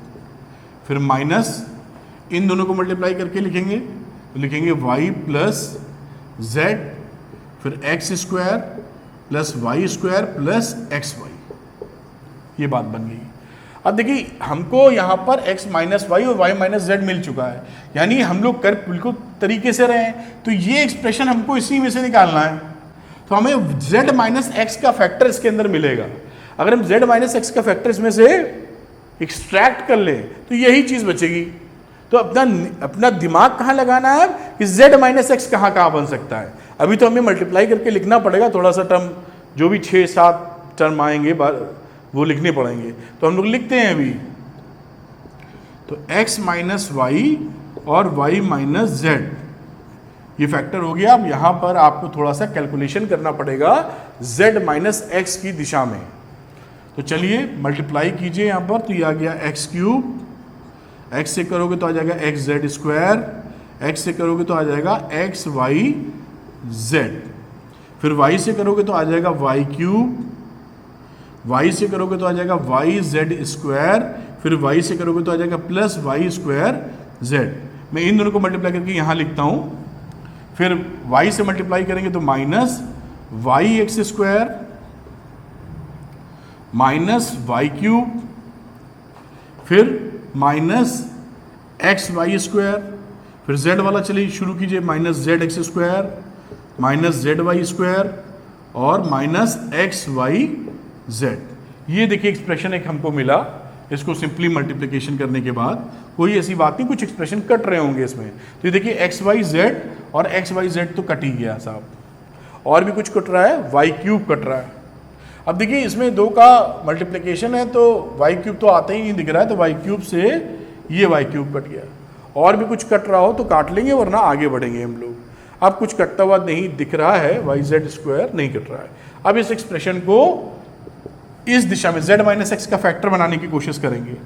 फिर माइनस इन दोनों को मल्टीप्लाई करके लिखेंगे, तो लिखेंगे y प्लस जेड फिर x square plus Y square plus x y. ये बात बन गई। अब देखिए हमको यहाँ पर x माइनस वाई और y माइनस जेड मिल चुका है, यानी हम लोग कर बिल्कुल तरीके से रहे हैं, तो ये एक्सप्रेशन हमको इसी में से निकालना है। तो हमें z माइनस एक्स का फैक्टर इसके अंदर मिलेगा। अगर हम z माइनस एक्स का फैक्टर इसमें से एक्सट्रैक्ट कर लें तो यही चीज़ बचेगी। तो अपना दिमाग कहाँ लगाना है कि z माइनस एक्स कहाँ कहाँ बन सकता है। अभी तो हमें मल्टीप्लाई करके लिखना पड़ेगा, थोड़ा सा टर्म जो भी 6-7 टर्म आएंगे वो लिखने पड़ेंगे। तो हम लोग लिखते हैं अभी, तो x माइनस वाई और y माइनस जेड, ये फैक्टर हो गया। अब यहाँ पर आपको थोड़ा सा कैलकुलेशन करना पड़ेगा z माइनस एक्स की दिशा में। तो चलिए मल्टीप्लाई कीजिए यहाँ पर, तो ये आ गया एक्स क्यूब, x से करोगे तो आ जाएगा एक्स जेड स्क्वायर, x से करोगे तो आ जाएगा एक्स वाई जेड, फिर y से करोगे तो आ जाएगा वाई क्यूब, y से करोगे तो आ जाएगा वाई जेड स्क्वायर, फिर y से करोगे तो आ जाएगा प्लस वाई स्क्वायर जेड। मैं इन दोनों को मल्टीप्लाई करके यहाँ लिखता हूँ, फिर y से मल्टीप्लाई करेंगे तो minus y x square minus Y cube, फिर माइनस एक्स वाई स्क्वायर, फिर z वाला चलिए शुरू कीजिए, minus z x square minus z y square और माइनस एक्स वाई जेड। ये देखिए एक्सप्रेशन एक हमको मिला। इसको सिंपली मल्टीप्लिकेशन करने के बाद कोई ऐसी बात नहीं, कुछ एक्सप्रेशन कट रहे होंगे इसमें। तो ये देखिए एक्स वाई जेड और एक्स वाई जेड तो कट ही गया साहब, और भी कुछ कट रहा है, वाई क्यूब कट रहा है। अब देखिए इसमें 2 का मल्टीप्लिकेशन है तो वाई क्यूब तो आता ही नहीं दिख रहा है, तो वाई क्यूब से ये वाई क्यूब कट गया। और भी कुछ कट रहा हो तो काट लेंगे, वरना आगे बढ़ेंगे हम लोग। अब कुछ कटता हुआ नहीं दिख रहा है, वाई जेड स्क्वायर नहीं कट रहा है। अब इस एक्सप्रेशन को इस दिशा में z माइनस एक्स का फैक्टर बनाने की कोशिश करेंगे,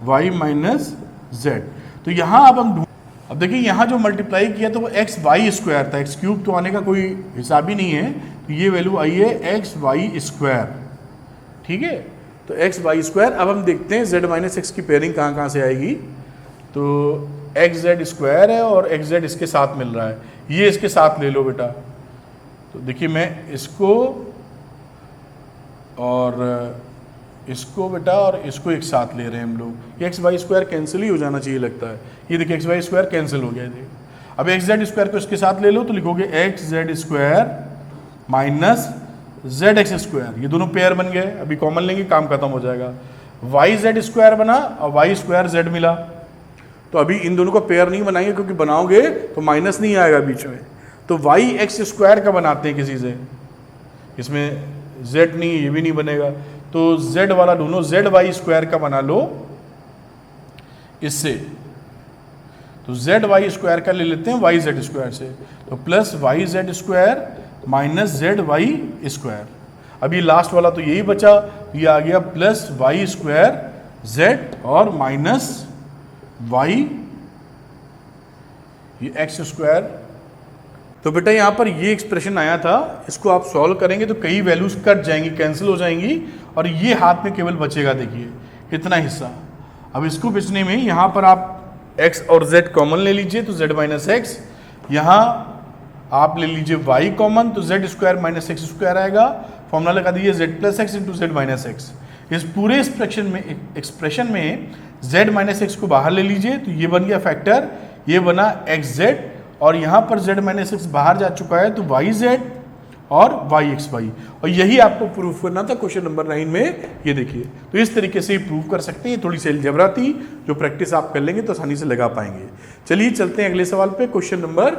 y माइनस जेड। तो यहाँ अब देखिए यहाँ जो मल्टीप्लाई किया तो वो एक्स वाई स्क्वायर था, एक्स क्यूब तो आने का कोई हिसाब ही नहीं है। तो ये वैल्यू आई है एक्स वाई स्क्वायर, ठीक है। तो एक्स वाई स्क्वायर। अब हम देखते हैं z माइनस एक्स की पेयरिंग कहाँ कहाँ से आएगी। तो एक्स जेड स्क्वायर है और एक्स जेड इसके साथ मिल रहा है, ये इसके साथ ले लो बेटा। तो देखिए मैं इसको और इसको बेटा और इसको एक साथ ले रहे हैं हम लोग। ये एक्स वाई स्क्वायर कैंसिल ही हो जाना चाहिए लगता है। ये देखिए एक्स वाई स्क्वायर कैंसिल हो गया है। अब एक्स जेड स्क्वायर को इसके साथ ले लो तो लिखोगे x Z square minus z x square, ये दोनों पेयर बन गए। अभी कॉमन लेंगे, काम खत्म हो जाएगा। वाई जेड स्क्वायर बना और वाई स्क्वायर जेड मिला। तो अभी इन दोनों को पेयर नहीं बनाएंगे क्योंकि बनाओगे तो माइनस नहीं आएगा बीच में। तो वाई एक्स स्क्वायर का बनाते हैं किसी से, इसमें z नहीं, ये भी नहीं बनेगा। तो z वाला ढूंढो, z वाई स्क्वायर का बना लो इससे। तो z वाई स्क्वायर का ले लेते हैं वाई जेड स्क्वायर से, तो plus Y z square minus z y square. अभी लास्ट वाला तो यही बचा, ये आ गया प्लस वाई स्क्वायर जेड और माइनस वाई ये एक्स स्क्वायर। तो बेटा यहाँ पर ये एक्सप्रेशन आया था, इसको आप सॉल्व करेंगे तो कई वैल्यूज कट जाएंगी, कैंसिल हो जाएंगी और ये हाथ में केवल बचेगा। देखिए इतना हिस्सा। अब इसको बचने में यहाँ पर आप x और z कॉमन ले लीजिए तो z माइनस एक्स, यहाँ आप ले लीजिए y कॉमन तो z square minus x square आएगा। फॉर्मूला लगा दीजिए z plus x into Z minus x. इस पूरे एक्सप्रेशन में z माइनस एक्स को बाहर ले लीजिए तो ये बन गया फैक्टर, ये बना एक्स जेड और यहाँ पर z माइनस एक्स बाहर जा चुका है तो वाई जेड और वाई एक्स वाई। और यही आपको प्रूफ करना था क्वेश्चन नंबर 9 में। ये देखिए तो इस तरीके से ही प्रूव कर सकते हैं। थोड़ी सी अलजेब्रा थी, जो प्रैक्टिस आप कर लेंगे तो आसानी से लगा पाएंगे। चलिए चलते हैं अगले सवाल पे, क्वेश्चन नंबर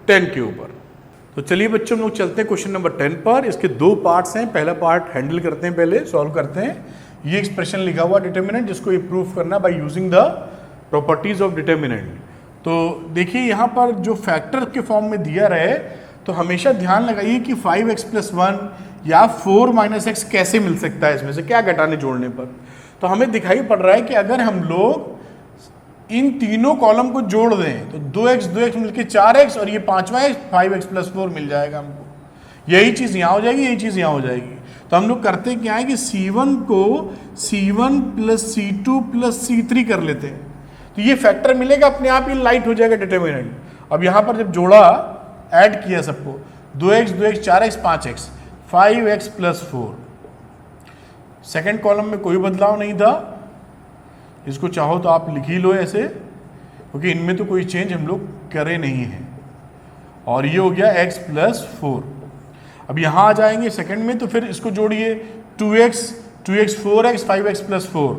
10 के ऊपर। तो चलिए बच्चों हम लोग चलते हैं क्वेश्चन नंबर 10 पर। इसके 2 पार्ट्स हैं, पहला पार्ट हैंडल करते हैं, पहले सॉल्व करते हैं। ये एक्सप्रेशन लिखा हुआ डिटर्मिनेंट, जिसको ये प्रूफ करना by using the properties of determinant. तो देखिए यहाँ पर जो फैक्टर के फॉर्म में दिया रहे तो हमेशा ध्यान लगाइए कि 5x + 1 या 4 - x कैसे मिल सकता है, इसमें से क्या घटाने जोड़ने पर। तो हमें दिखाई पड़ रहा है कि अगर हम लोग इन तीनों कॉलम को जोड़ दें तो 2x मिलके 4x और ये 5वां x 5x + 4 मिल जाएगा हमको। यही चीज़ यहाँ हो जाएगी, यही चीज़ यहाँ हो जाएगी। तो हम लोग करते क्या है कि C1 को C1 + C2 + C3 कर लेते हैं, तो ये फैक्टर मिलेगा, अपने आप ही लाइट हो जाएगा डिटर्मिनेंट। अब यहाँ पर जब जोड़ा, ऐड किया सबको, 2x 4x 5x 5x + 4। Second column में कोई बदलाव नहीं था, इसको चाहो तो आप लिख ही लो ऐसे, क्योंकि इनमें तो कोई चेंज हम लोग करे नहीं हैं। और ये हो गया x + 4। अब यहाँ आ जाएंगे सेकंड में, तो फिर इसको जोड़िए 2x 4x 5x + 4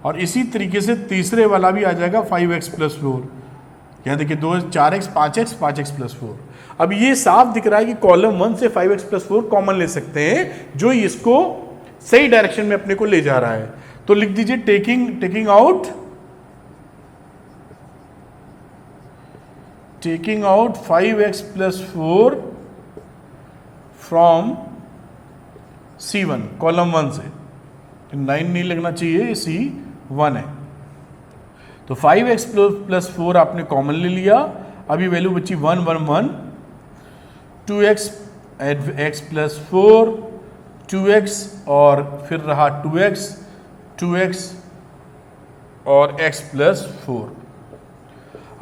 और इसी तरीके से तीसरे वाला भी आ जाएगा 5x प्लस 4। यहाँ देखिए 2 4x 5x 5x प्लस 4। अब ये साफ दिख रहा है कि कॉलम 1 से 5x प्लस 4 कॉमन ले सकते हैं, जो इसको सही डायरेक्शन में अपने को ले जा रहा है। तो लिख दीजिए taking out 5x plus 4 from C1 column 1 से, 9 नहीं लगना चाहिए, C1 है। तो 5x प्लस 4 आपने कॉमन ले लिया। अभी वैल्यू बची 1 1 1, 2x x प्लस 4, 2x और फिर रहा 2x और x प्लस 4।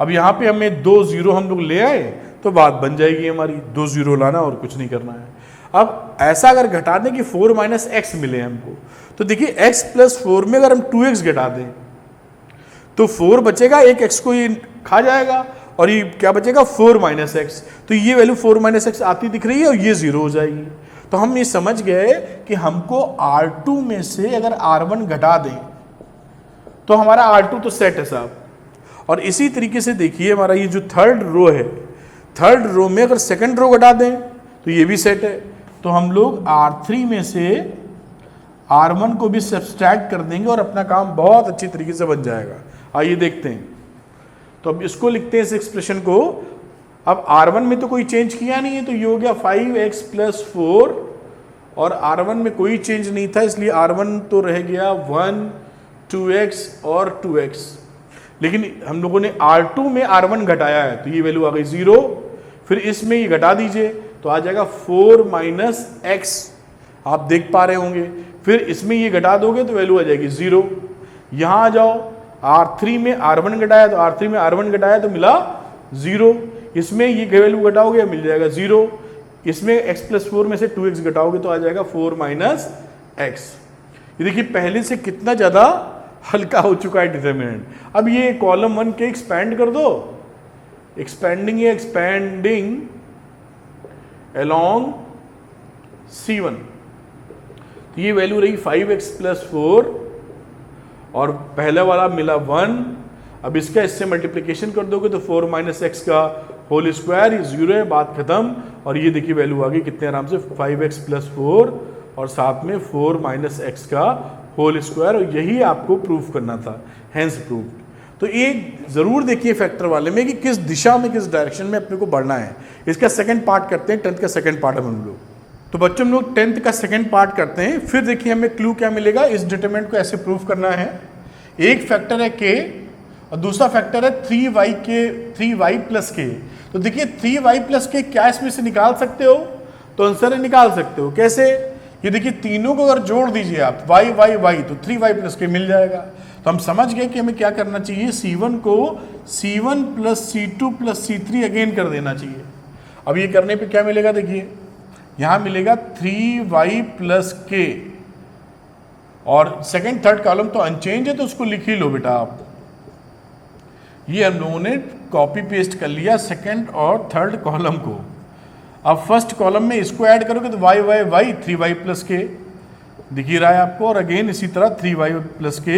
अब यहाँ पे हमें 2 0 हम लोग ले आए तो बात बन जाएगी हमारी, 2 0 लाना और कुछ नहीं करना है। अब ऐसा अगर घटा दें कि 4 माइनस एक्स मिले हमको, तो देखिए x प्लस 4 में अगर हम 2x घटा दें तो 4 बचेगा, एक x को ये खा जाएगा और ये क्या बचेगा 4 माइनस एक्स। तो ये वैल्यू 4 माइनस एक्स आती दिख रही है और ये 0 हो जाएगी। तो हम ये समझ गए कि हमको R2 में से अगर R1 घटा दें तो हमारा R2 तो सेट है साहब। और इसी तरीके से देखिए हमारा ये जो थर्ड रो है, थर्ड रो में अगर सेकंड रो घटा दें तो ये भी सेट है। तो हम लोग R3 में से R1 को भी सब्सट्रैक्ट कर देंगे और अपना काम बहुत अच्छी तरीके से बन जाएगा। आइए देखते हैं। तो अब इसको लिखते हैं इस एक्सप्रेशन को। अब R1 में तो कोई चेंज किया नहीं है, तो ये हो गया 5x प्लस 4 और R1 में कोई चेंज नहीं था, इसलिए R1 तो रह गया 1 2x और 2x। लेकिन हम लोगों ने R2 में R1 घटाया है तो ये वैल्यू आ गई 0। फिर इसमें ये घटा दीजिए तो आ जाएगा 4 माइनस एक्स, आप देख पा रहे होंगे। फिर इसमें ये घटा दोगे तो वैल्यू आ जाएगी 0। यहाँ आ जाओ, R3 में R1 घटाया तो R3 में R1 घटाया तो मिला 0। इसमें ये वैल्यू घटाओगे मिल जाएगा 0। इसमें x प्लस 4 में से 2x घटाओगे तो आ जाएगा 4 माइनस एक्स। ये देखिए पहले से कितना ज़्यादा हल्का हो चुका है डिटरमिनेंट। अब ये कॉलम 1 के एक्सपैंड कर दो, एक्सपैंडिंग along C1। तो ये वैल्यू रही 5x प्लस 4 और पहले वाला मिला 1। अब इसका इससे मल्टीप्लिकेशन कर दोगे तो 4 माइनस एक्स का होल स्क्वायर, ये 0 है, बात खत्म। और ये देखिए वैल्यू आ गई कितने आराम से 5x प्लस 4 और साथ में 4 माइनस एक्स का होल स्क्वायर, और यही आपको प्रूफ करना था, हैंस प्रूव्ड। तो एक ज़रूर देखिए फैक्टर वाले में कि किस दिशा में, किस डायरेक्शन में अपने को बढ़ना है। इसका सेकंड पार्ट करते हैं, 10th का सेकंड पार्ट हम लोग। तो बच्चों हम लोग 10th का सेकंड पार्ट करते हैं। फिर देखिए हमें क्लू क्या मिलेगा, इस डिटरमिनेंट को ऐसे प्रूफ करना है। एक फैक्टर है k और दूसरा फैक्टर है 3y प्लस k। तो देखिए 3y प्लस k क्या इसमें से निकाल सकते हो, तो आंसर है निकाल सकते हो। कैसे, ये देखिए तीनों को अगर जोड़ दीजिए आप y तो 3y प्लस k मिल जाएगा। तो हम समझ गए कि हमें क्या करना चाहिए, C1 को C1 plus C2 plus C3 again कर देना चाहिए। अब ये करने पे क्या मिलेगा, देखिए यहाँ मिलेगा 3y प्लस k और सेकंड थर्ड कॉलम तो अनचेंज है तो उसको लिख ही लो बेटा आप। ये हम लोगों ने कॉपी पेस्ट कर लिया सेकंड और थर्ड कॉलम को। अब फर्स्ट कॉलम में इसको ऐड करोगे तो y 3y प्लस k दिख ही रहा है आपको, और अगेन इसी तरह 3y plus k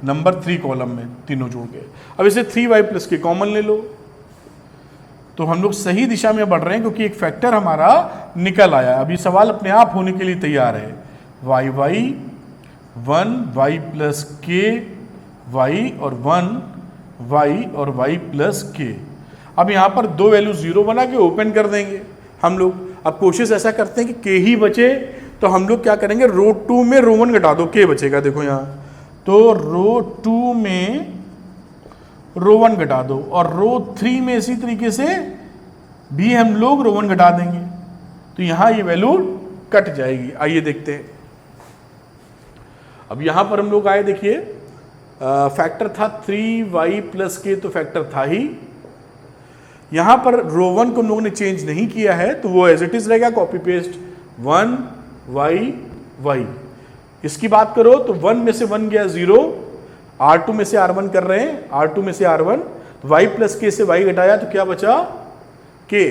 number 3 column में तीनों जोड़ के। अब इसे 3y प्लस k कॉमन ले लो तो हम लोग सही दिशा में बढ़ रहे हैं क्योंकि एक फैक्टर हमारा निकल आया। अभी सवाल अपने आप होने के लिए तैयार है। y 1 y plus k y और 1 y और y प्लस k। अब यहाँ पर दो वैल्यू 0 बना के ओपन कर देंगे हम लोग। अब कोशिश ऐसा करते हैं कि k ही बचे, तो हम लोग क्या करेंगे, रो 2 में रो 1 घटा दो, k बचेगा। देखो यहाँ तो रो 2 में रो 1 घटा दो और रो 3 में इसी तरीके से भी हम लोग रो 1 घटा देंगे, तो यहाँ ये वैल्यू कट जाएगी। आइए देखते हैं। अब यहाँ पर हम लोग आए, देखिए फैक्टर था 3y प्लस k, तो फैक्टर था ही। यहाँ पर रो 1 को हम लोगों ने चेंज नहीं किया है तो वो एज इट इज रहेगा, कॉपी पेस्ट 1 y। इसकी बात करो तो 1 में से 1 गया 0, R2 में से R1 कर रहे हैं, R2 में से R1, तो y प्लस k से y घटाया तो क्या बचा k,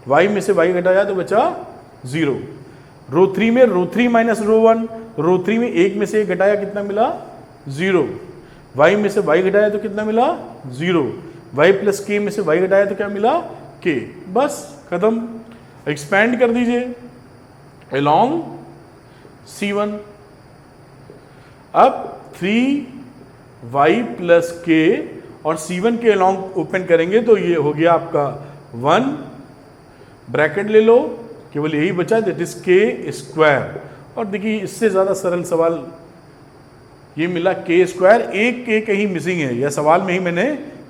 y में से y घटाया तो बचा 0। रो 3 में रो 3 माइनस रो 1, रो 3 में 1 में से 1 घटाया कितना मिला 0। y में से y घटाया तो कितना मिला 0, y प्लस k में से y घटाया तो क्या मिला k, बस खत्म। एक्सपैंड कर दीजिए along C1, अब 3y प्लस k और C1 के अलॉन्ग ओपन करेंगे तो ये हो गया आपका 1, ब्रैकेट ले लो, केवल यही बचा दैट इज k स्क्वायर। और देखिए इससे ज़्यादा सरल सवाल ये मिला k स्क्वायर, एक k कहीं मिसिंग है, या सवाल में ही मैंने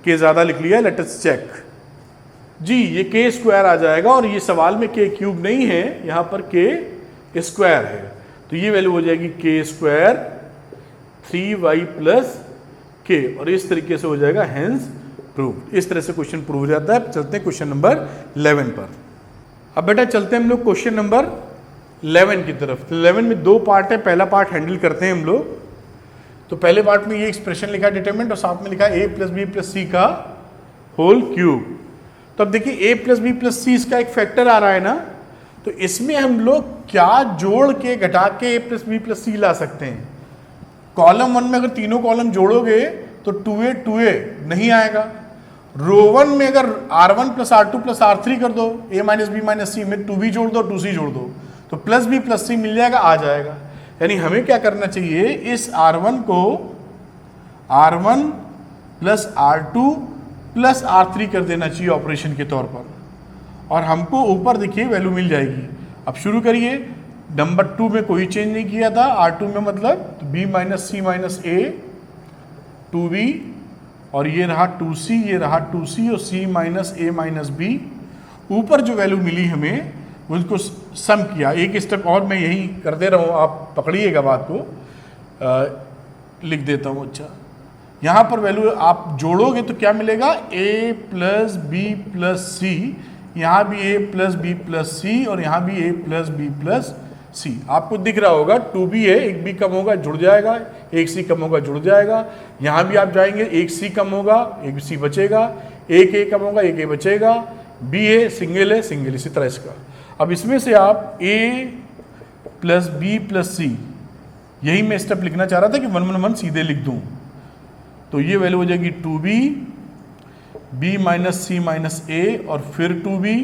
k ज़्यादा लिख लिया, लेट अस चेक जी, ये k स्क्वायर आ जाएगा और ये सवाल में k क्यूब नहीं है, यहाँ पर k स्क्वायर है, तो ये वैल्यू हो जाएगी k square 3y plus k, और इस तरीके से हो जाएगा हेंस प्रूव। इस तरह से क्वेश्चन प्रूव हो जाता है। चलते हैं क्वेश्चन नंबर 11 पर। अब बेटा चलते हैं हम लोग क्वेश्चन नंबर 11 की तरफ। 11 में दो पार्ट है, पहला पार्ट हैंडल करते हैं हम लोग। तो पहले पार्ट में ये एक्सप्रेशन लिखा है डिटरमिनेंट, और साथ में लिखा है a प्लस बी प्लस सी का होल क्यूब। तो अब देखिए a प्लस बी प्लस सी इसका एक फैक्टर आ रहा है ना, तो इसमें हम लोग क्या जोड़ के घटा के a प्लस बी प्लस सी ला सकते हैं। कॉलम 1 में अगर तीनों कॉलम जोड़ोगे तो 2a नहीं आएगा। रो 1 में अगर r1 plus r2 plus r3 कर दो, a माइनस बी माइनस सी में 2b जोड़ दो 2c जोड़ दो, तो प्लस बी प्लस सी मिल जाएगा, आ जाएगा। यानी हमें क्या करना चाहिए, इस r1 को r1 plus r2 plus r3 कर देना चाहिए ऑपरेशन के तौर पर, और हमको ऊपर देखिए वैल्यू मिल जाएगी। अब शुरू करिए। नंबर 2 में कोई चेंज नहीं किया था, r2 में मतलब b minus c minus a 2b, और ये रहा 2c, ये रहा 2c, और c minus a minus b। ऊपर जो वैल्यू मिली हमें उसको सम किया। एक स्टेप और मैं यही कर दे रहा हूँ, आप पकड़िएगा बात को, लिख देता हूँ। अच्छा, यहाँ पर वैल्यू आप जोड़ोगे तो क्या मिलेगा, a प्लस बी प्लस सी, यहाँ भी a प्लस बी प्लस सी, और यहाँ भी a प्लस बी प्लस सी। आपको दिख रहा होगा 2b है, एक b कम होगा जुड़ जाएगा, एक c कम होगा जुड़ जाएगा। यहाँ भी आप जाएंगे, एक c कम होगा एक c बचेगा, एक a कम होगा एक a बचेगा, b है सिंगल, इसी तरह इसका। अब इसमें से आप a प्लस बी प्लस सी, यही मैं स्टेप लिखना चाह रहा था कि 1 1 1 सीधे लिख दूँ, तो ये वैल्यू हो जाएगी 2b, b minus c minus a, और फिर 2b,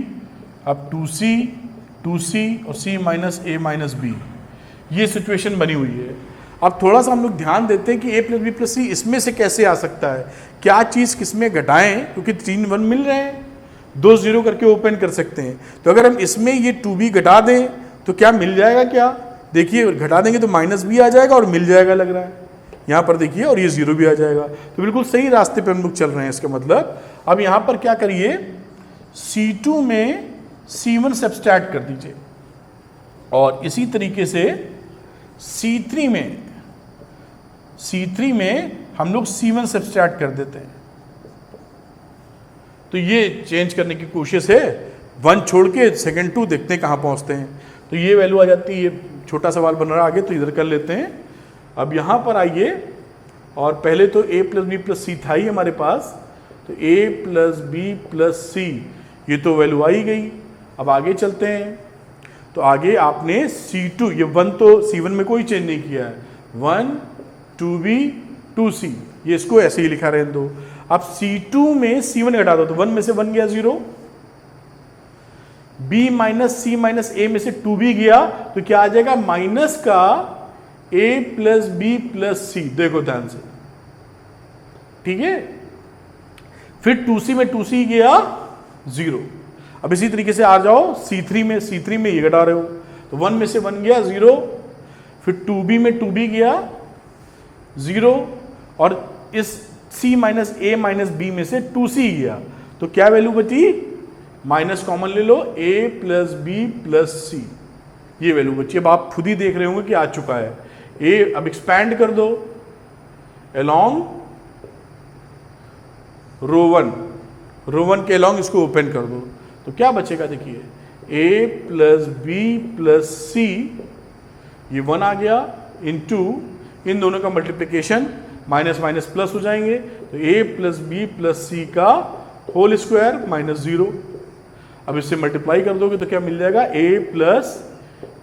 अब 2c और c minus a minus b। ये सिचुएशन बनी हुई है। अब थोड़ा सा हम लोग ध्यान देते हैं कि a प्लस बी प्लस सी इसमें से कैसे आ सकता है, क्या चीज़ किस में घटाएं, क्योंकि 3 1 मिल रहे हैं, 2 0 करके ओपन कर सकते हैं। तो अगर हम इसमें ये 2b घटा दें तो क्या मिल जाएगा, क्या देखिए घटा देंगे तो माइनस b आ जाएगा और मिल जाएगा लग रहा है यहाँ पर देखिए, और ये 0 भी आ जाएगा। तो बिल्कुल सही रास्ते पे हम लोग चल रहे हैं इसका मतलब। अब यहाँ पर क्या करिए, C2 में C1 सब्सट्रैक्ट कर दीजिए, और इसी तरीके से C3 में हम लोग C1 सब्सट्रैक्ट कर देते हैं। तो ये चेंज करने की कोशिश है, 1 छोड़ के सेकेंड 2 देखते हैं कहाँ पहुँचते हैं। तो ये वैल्यू आ जाती है, ये छोटा सवाल बन रहा है आगे, तो इधर कर लेते हैं। अब यहाँ पर आइए, और पहले तो a प्लस बी प्लस सी था ही हमारे पास, तो a प्लस बी प्लस सी, ये तो वैल्यू आई गई। अब आगे चलते हैं, तो आगे आपने C2, ये 1 तो C1 में कोई चेंज नहीं किया है, 1 2b 2c, ये इसको ऐसे ही लिखा रहने दो। अब C2 में C1 घटा दो, तो 1 में से 1 गया 0, b minus c minus a में से 2b गया, तो क्या आ जाएगा, माइनस का a प्लस बी प्लस सी। देखो ध्यान से, ठीक है। फिर 2c में 2c गया 0। अब इसी तरीके से आ जाओ C3 में ये घटा रहे हो, तो 1 में से 1 गया 0, फिर 2b में 2b गया 0, और इस c minus a minus b में से 2c गया, तो क्या वैल्यू बची, माइनस कॉमन ले लो, a प्लस बी प्लस सी, ये वैल्यू बची। अब आप खुद ही देख रहे होंगे कि आ चुका है a। अब एक्सपैंड कर दो along रो 1 के along इसको ओपन कर दो, तो क्या बचेगा देखिए, a प्लस बी प्लस सी, ये 1 आ गया, इनटू इन दोनों का मल्टीप्लिकेशन, माइनस माइनस प्लस हो जाएंगे, तो a प्लस बी प्लस सी का होल स्क्वायर माइनस 0। अब इससे मल्टीप्लाई कर दोगे तो क्या मिल जाएगा, a प्लस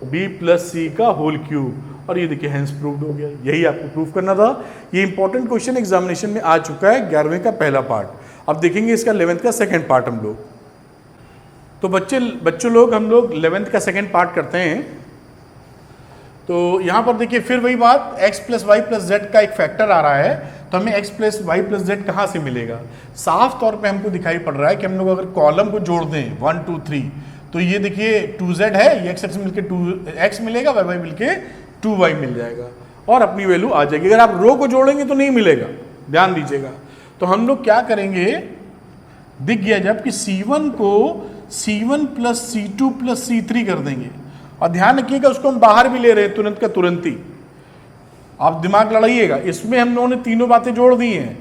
बी प्लस सी का होल क्यूब, और ये देखिए हेंस प्रूव्ड हो गया। यही आपको प्रूव करना था। ये इंपॉर्टेंट क्वेश्चन एग्जामिनेशन में आ चुका है 11वें का पहला पार्ट। अब देखेंगे इसका 11th का सेकेंड पार्ट हम लोग। तो बच्चों लोग हम लोग 11th का सेकेंड पार्ट करते हैं। तो यहाँ पर देखिए फिर वही बात, x plus Y plus z का एक फैक्टर आ रहा है, तो हमें x plus Y plus z कहाँ से मिलेगा? साफ तौर पे हमको दिखाई पड़ रहा है कि हम लोग अगर कॉलम को जोड़ दें 1 2 3, तो ये देखिए 2z है, ये x मिलके 2x मिलेगा, y मिलके 2y मिल जाएगा और अपनी वैल्यू आ जाएगी। अगर आप रो को जोड़ेंगे तो नहीं मिलेगा, ध्यान दीजिएगा। तो हम लोग क्या करेंगे, दिख गया जब कि C1 को C1 plus C2 plus C3 कर देंगे, और ध्यान रखिएगा उसको हम बाहर भी ले रहे हैं तुरंत का तुरंत ही, आप दिमाग लड़ाइएगा। इसमें हम लोगों ने तीनों बातें जोड़ दी हैं,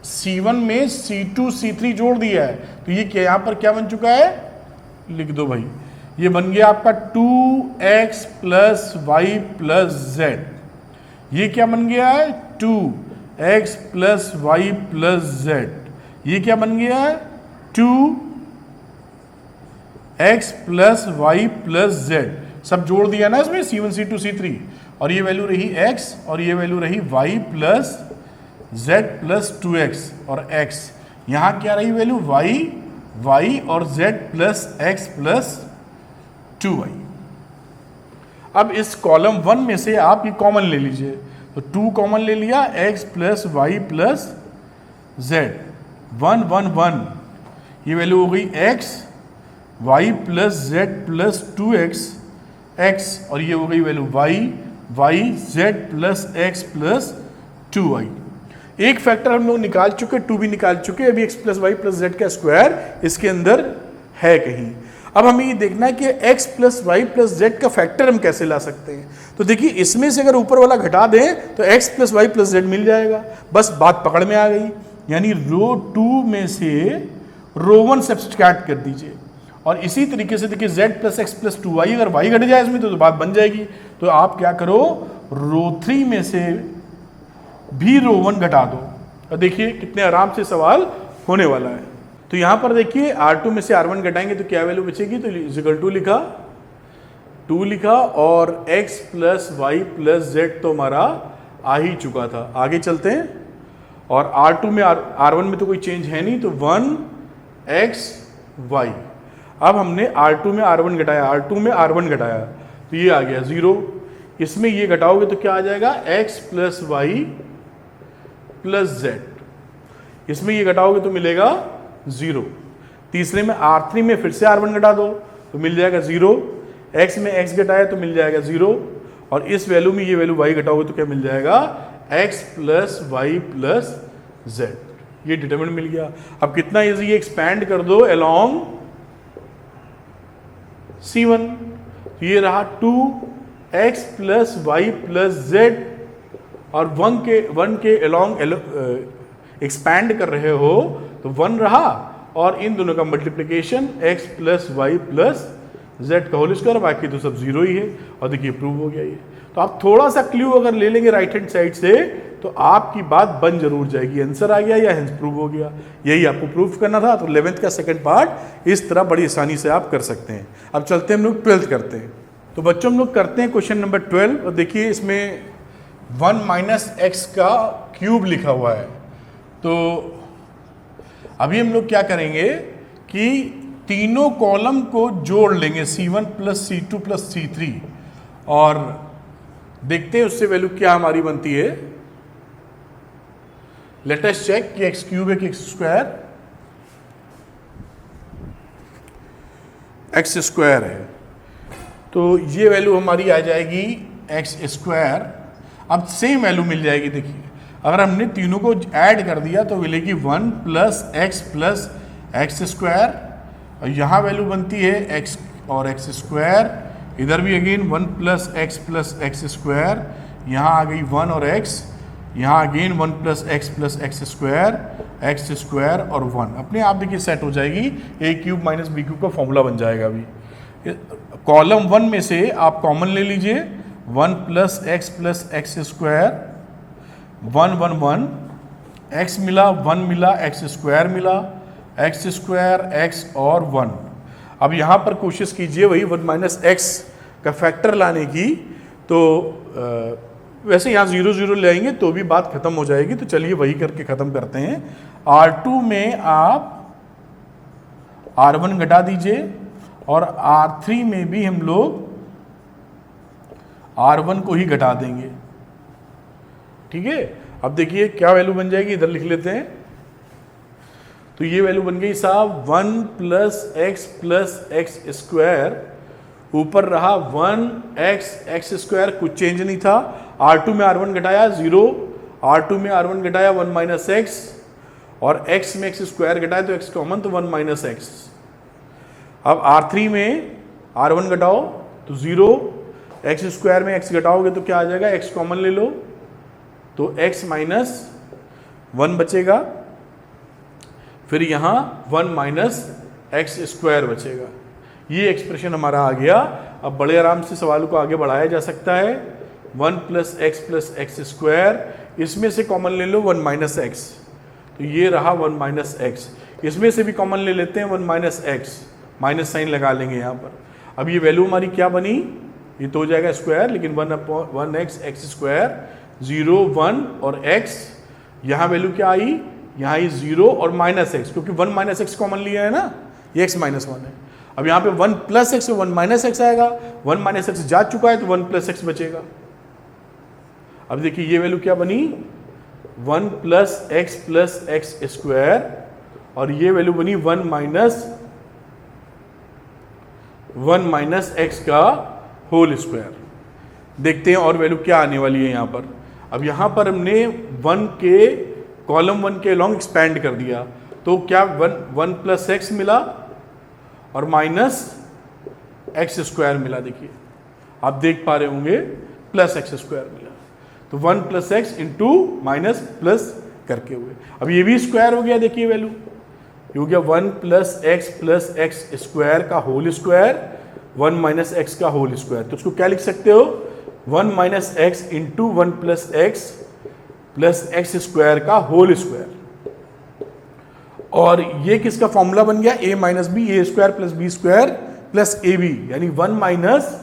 C1 में C2 C3 जोड़ दिया है, तो ये क्या यहाँ पर क्या बन चुका है, लिख दो भाई, ये बन गया आपका 2x plus Y plus z. ये क्या बन गया है, 2x plus Y plus z. ये क्या बन गया है, 2x plus Y plus Z. सब जोड़ दिया ना इसमें, C1 C2 C3, और ये वैल्यू रही x और ये वैल्यू रही y plus z plus 2x और x। यहाँ क्या रही वैल्यू, y और z plus x plus 2y। अब इस कॉलम 1 में से आप ये कॉमन ले लीजिए, तो 2 कॉमन ले लिया, x plus Y plus z, 1 1 1, ये वैल्यू हो गई x y plus z plus 2x x, और ये हो गई value y z plus x plus 2y। एक फैक्टर हम लोग निकाल चुके, 2 भी निकाल चुके, अभी x plus Y plus z का स्क्वायर इसके अंदर है कहीं। अब हमें ये देखना है कि x plus Y plus z का फैक्टर हम कैसे ला सकते हैं। तो देखिए इसमें से अगर ऊपर वाला घटा दें तो x plus Y plus Z मिल जाएगा, बस बात पकड़ में आ गई। यानी रो 2 में से रो 1 सब्सट्रैक्ट कर दीजिए, और इसी तरीके से देखिए z plus x plus 2y, अगर y घट जाए इसमें तो बात बन जाएगी। तो आप क्या करो, रो 3 में से भी रो 1 घटा दो, और देखिए कितने आराम से सवाल होने वाला है। तो यहाँ पर देखिए R2 में से R1 घटाएंगे तो क्या वैल्यू बचेगी, तो इक्वल टू लिखा, 2 लिखा, और x plus Y plus z तो हमारा आ ही चुका था। आगे चलते हैं, और R2 में R1 में तो कोई चेंज है नहीं, तो 1x y। अब हमने R2 में R1 घटाया, R2 में R1 घटाया, तो ये आ गया 0। इसमें ये घटाओगे तो क्या आ जाएगा, x plus Y plus z. इसमें ये घटाओगे तो मिलेगा 0। तीसरे में R3 में फिर से R1 घटा दो तो मिल जाएगा 0। x में x घटाया तो मिल जाएगा 0, और इस वैल्यू में ये वैल्यू y घटाओगे तो क्या मिल जाएगा, x plus Y plus z. ये डिटरमिनेंट मिल गया। अब कितना इजी, ये एक्सपैंड कर दो अलोंग C1, ये रहा 2x plus Y plus Z, और 1 के अलोंग एक्सपैंड कर रहे हो तो 1 रहा, और इन दोनों का multiplication x plus Y plus z का होल स्क्वायर, बाकी तो सब 0 ही है। और देखिए प्रूव हो गया ये। तो आप थोड़ा सा क्लू अगर ले लेंगे राइट हैंड साइड से तो आपकी बात बन जरूर जाएगी, आंसर आ गया या हेंस प्रूव हो गया। यही आपको प्रूव करना था। तो 11th का सेकंड पार्ट इस तरह बड़ी आसानी से आप कर सकते हैं। अब चलते हैं हम लोग 12th करते हैं। तो बच्चों हम लोग करते हैं क्वेश्चन नंबर 12, और देखिए इसमें 1 माइनस एक्स का क्यूब लिखा हुआ है। तो अभी हम लोग क्या करेंगे कि तीनों कॉलम को जोड़ लेंगे, C1 plus C2 plus C3, और देखते हैं उससे वैल्यू क्या हमारी बनती है। लेट अस चेक कि एक्स क्यूब है कि एक्स स्क्वायर, एक्स स्क्वायर है, तो ये वैल्यू हमारी आ जाएगी एक्स स्क्वायर। अब सेम वैल्यू मिल जाएगी। देखिए अगर हमने तीनों को ऐड कर दिया तो मिलेगी 1 प्लस एक्स स्क्वायर, और यहाँ वैल्यू बनती है एक्स और एक्स स्क्वायर। इधर भी अगेन 1 प्लस एक्स स्क्वायर, यहाँ आ गई 1 और x, यहाँ अगेन 1 प्लस एक्स स्क्वायर और 1। अपने आप देखिए सेट हो जाएगी, a cube minus b cube का फॉर्मूला बन जाएगा। अभी कॉलम 1 में से आप कॉमन ले लीजिए, 1 प्लस एक्स स्क्वायर, 1 1 1, x मिला, 1 मिला, एक्स स्क्वायर मिला, एक्स स्क्वायर x और 1। अब यहाँ पर कोशिश कीजिए वही 1 माइनस एक्स का फैक्टर लाने की, तो वैसे यहाँ 0 0 ले आएंगे तो भी बात खत्म हो जाएगी, तो चलिए वही करके खत्म करते हैं। R2 में आप R1 घटा दीजिए और R3 में भी हम लोग R1 को ही घटा देंगे। ठीक है, अब देखिए क्या वैल्यू बन जाएगी, इधर लिख लेते हैं। तो ये वैल्यू बन गई साहब 1 प्लस एक्स स्क्वायर, ऊपर रहा 1x स्क्वायर, कुछ चेंज नहीं था। R2 में R1 घटाया 0, R2 में R1 घटाया 1 माइनस एक्स, और x में x स्क्वायर घटाया तो x कॉमन, तो 1 माइनस एक्स। अब R3 में R1 घटाओ तो 0, x स्क्वायर में x घटाओगे तो क्या आ जाएगा, x कॉमन ले लो तो x माइनस 1 बचेगा, फिर यहाँ 1 माइनस एक्स स्क्वायर बचेगा। ये एक्सप्रेशन हमारा आ गया। अब बड़े आराम से सवाल को आगे बढ़ाया जा सकता है। 1 प्लस एक्स स्क्वायर, इसमें से कॉमन ले लो 1 माइनस एक्स, तो ये रहा 1 माइनस एक्स। इसमें से भी कॉमन ले लेते हैं 1 माइनस एक्स, माइनस साइन लगा लेंगे यहाँ पर। अब ये वैल्यू हमारी क्या बनी, ये तो हो जाएगा स्क्वायर, लेकिन 1 एक्स स्क्वायर, 0 1 और x, यहाँ वैल्यू क्या आई, यहाँ आई 0 और माइनस एक्स, क्योंकि 1 माइनस एक्स कॉमन लिया है ना, ये x माइनस 1 है। अब यहाँ पे 1 प्लस एक्स 1 माइनस एक्स आएगा, 1 माइनस एक्स जा चुका है तो 1 प्लस एक्स बचेगा। अब देखिए ये वैल्यू क्या बनी, 1 प्लस एक्स स्क्वायर, और ये वैल्यू बनी 1 माइनस एक्स का होल स्क्वायर। देखते हैं और वैल्यू क्या आने वाली है यहाँ पर। अब यहाँ पर हमने 1 के कॉलम 1 के लॉन्ग एक्सपैंड कर दिया, तो क्या 1 प्लस एक्स मिला और माइनस एक्स स्क्वायर मिला। देखिए आप देख पा रहे होंगे प्लस एक्स स्क्वायर मिला, तो 1 plus x into minus plus करके हुए। अब ये भी स्क्वायर हो गया, देखिए वैल्यू ये हो गया 1 प्लस एक्स स्क्वायर का होल स्क्वायर, 1 माइनस एक्स का होल स्क्वायर। तो उसको क्या लिख सकते हो, 1 minus x into 1 plus x square का होल स्क्वायर। और ये किसका फॉर्मूला बन गया, a minus b, a square plus b square plus a b, यानी 1 माइनस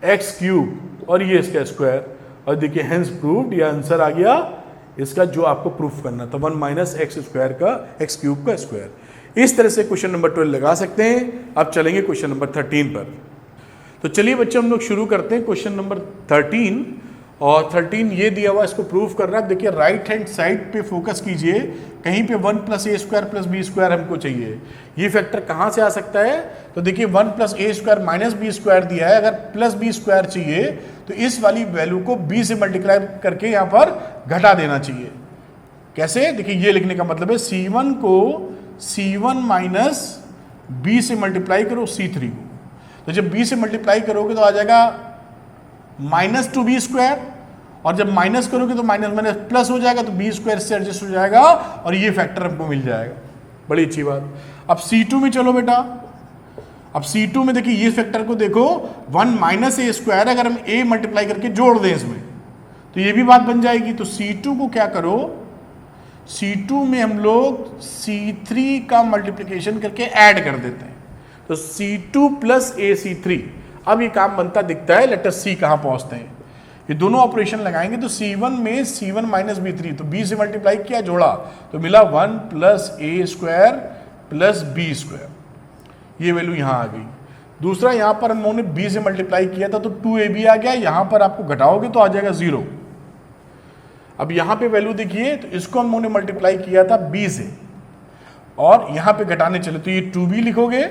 एक्स क्यूब, और ये इसका स्क्वायर। और देखिए हेंस प्रूव्ड, ये आंसर आ गया इसका जो आपको प्रूफ करना था, 1 माइनस एक्स स्क्वायर का एक्स क्यूब का स्क्वायर। इस तरह से क्वेश्चन नंबर 12 लगा सकते हैं। अब चलेंगे क्वेश्चन नंबर 13 पर। तो चलिए बच्चे हम लोग शुरू करते हैं क्वेश्चन नंबर 13। और 13 ये दिया हुआ, इसको प्रूफ कर रहा है। देखिए राइट हैंड साइड पे फोकस कीजिए, कहीं पे 1 plus a square plus b square हमको चाहिए। ये फैक्टर कहाँ से आ सकता है, तो देखिए 1 plus a square minus B square दिया है, अगर प्लस बी स्क्वायर चाहिए तो इस वाली वैल्यू को बी से मल्टीप्लाई करके यहाँ पर घटा देना चाहिए। कैसे, देखिए ये लिखने का मतलब है C1 को C1 माइनस बी से मल्टीप्लाई करो C3 को, तो जब बी से मल्टीप्लाई करोगे तो आ जाएगा माइनस 2b स्क्वायर, और जब माइनस करोगे तो माइनस माइनस प्लस हो जाएगा, तो बी स्क्वायर से एडजस्ट हो जाएगा और ये फैक्टर हमको मिल जाएगा। बड़ी अच्छी बात। अब C2 में चलो बेटा, अब C2 में देखिए ये फैक्टर को देखो, 1 माइनस ए स्क्वायर, अगर हम a मल्टीप्लाई करके जोड़ दें इसमें तो ये भी बात बन जाएगी। तो C2 को क्या करो, C2 में हम लोग C3 का मल्टीप्लिकेशन करके ऐड कर देते हैं, तो C2 प्लस AC3। अब ये काम बनता दिखता है, लेट अस सी कहाँ पहुंचते हैं। ये दोनों ऑपरेशन लगाएंगे तो C1 में C1 माइनस B3, तो B से मल्टीप्लाई किया जोड़ा तो मिला 1 plus a square plus b square, ये वैल्यू यहाँ आ गई। दूसरा यहाँ पर हम लोगों ने B से मल्टीप्लाई किया था तो 2ab आ गया, यहाँ पर आपको घटाओगे तो आ जाएगा 0। अब यहाँ पे वैल्यू देखिए, तो इसको हम लोगों ने मल्टीप्लाई किया था B से, और यहाँ पे घटाने चले तो ये 2b लिखोगे,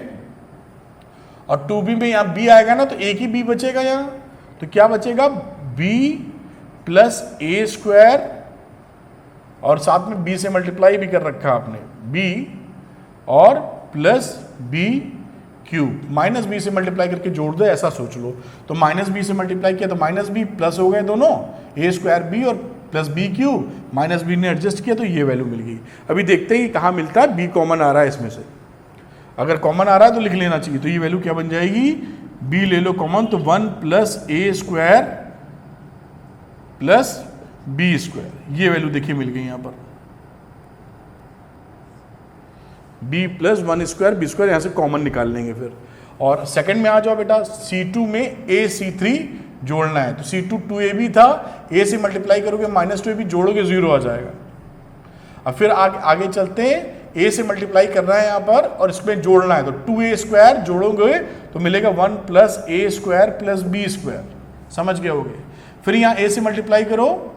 और 2b में यहाँ b आएगा ना, तो एक ही b बचेगा यहाँ, तो क्या बचेगा b प्लस ए स्क्वायर, और साथ में b से मल्टीप्लाई भी कर रखा आपने b, और plus b cube, minus b से मल्टीप्लाई करके जोड़ दो, ऐसा सोच लो। तो माइनस बी से मल्टीप्लाई किया तो माइनस बी, प्लस हो गए दोनों, ए स्क्वायर बी और plus b cube, minus b ने एडजस्ट किया तो ये वैल्यू मिल गई। अभी देखते हैं कहाँ मिलता है, बी कॉमन आ रहा है इसमें से, अगर कॉमन आ रहा है तो लिख लेना चाहिए। तो ये वैल्यू क्या बन जाएगी, b ले लो कॉमन, तो 1 plus a square plus b square, ये वैल्यू देखिए मिल गई यहाँ पर, b plus 1 square B square, यहाँ से कॉमन निकाल लेंगे फिर। और सेकंड में आ जाओ बेटा, C2 में AC3 जोड़ना है। तो C2 2AB था, A से मल्टीप्लाई करोगे -2AB जोड़ोगे 0 आ जाएगा। अब फिर आगे चलते हैं, A से मल्टीप्लाई करना है यहाँ पर और इसमें जोड़ना है, तो 2A² जोड़ोगे तो मिलेगा 1 + A² + B²। समझ गए होगे। फिर यहाँ A से मल्टीप्लाई करो,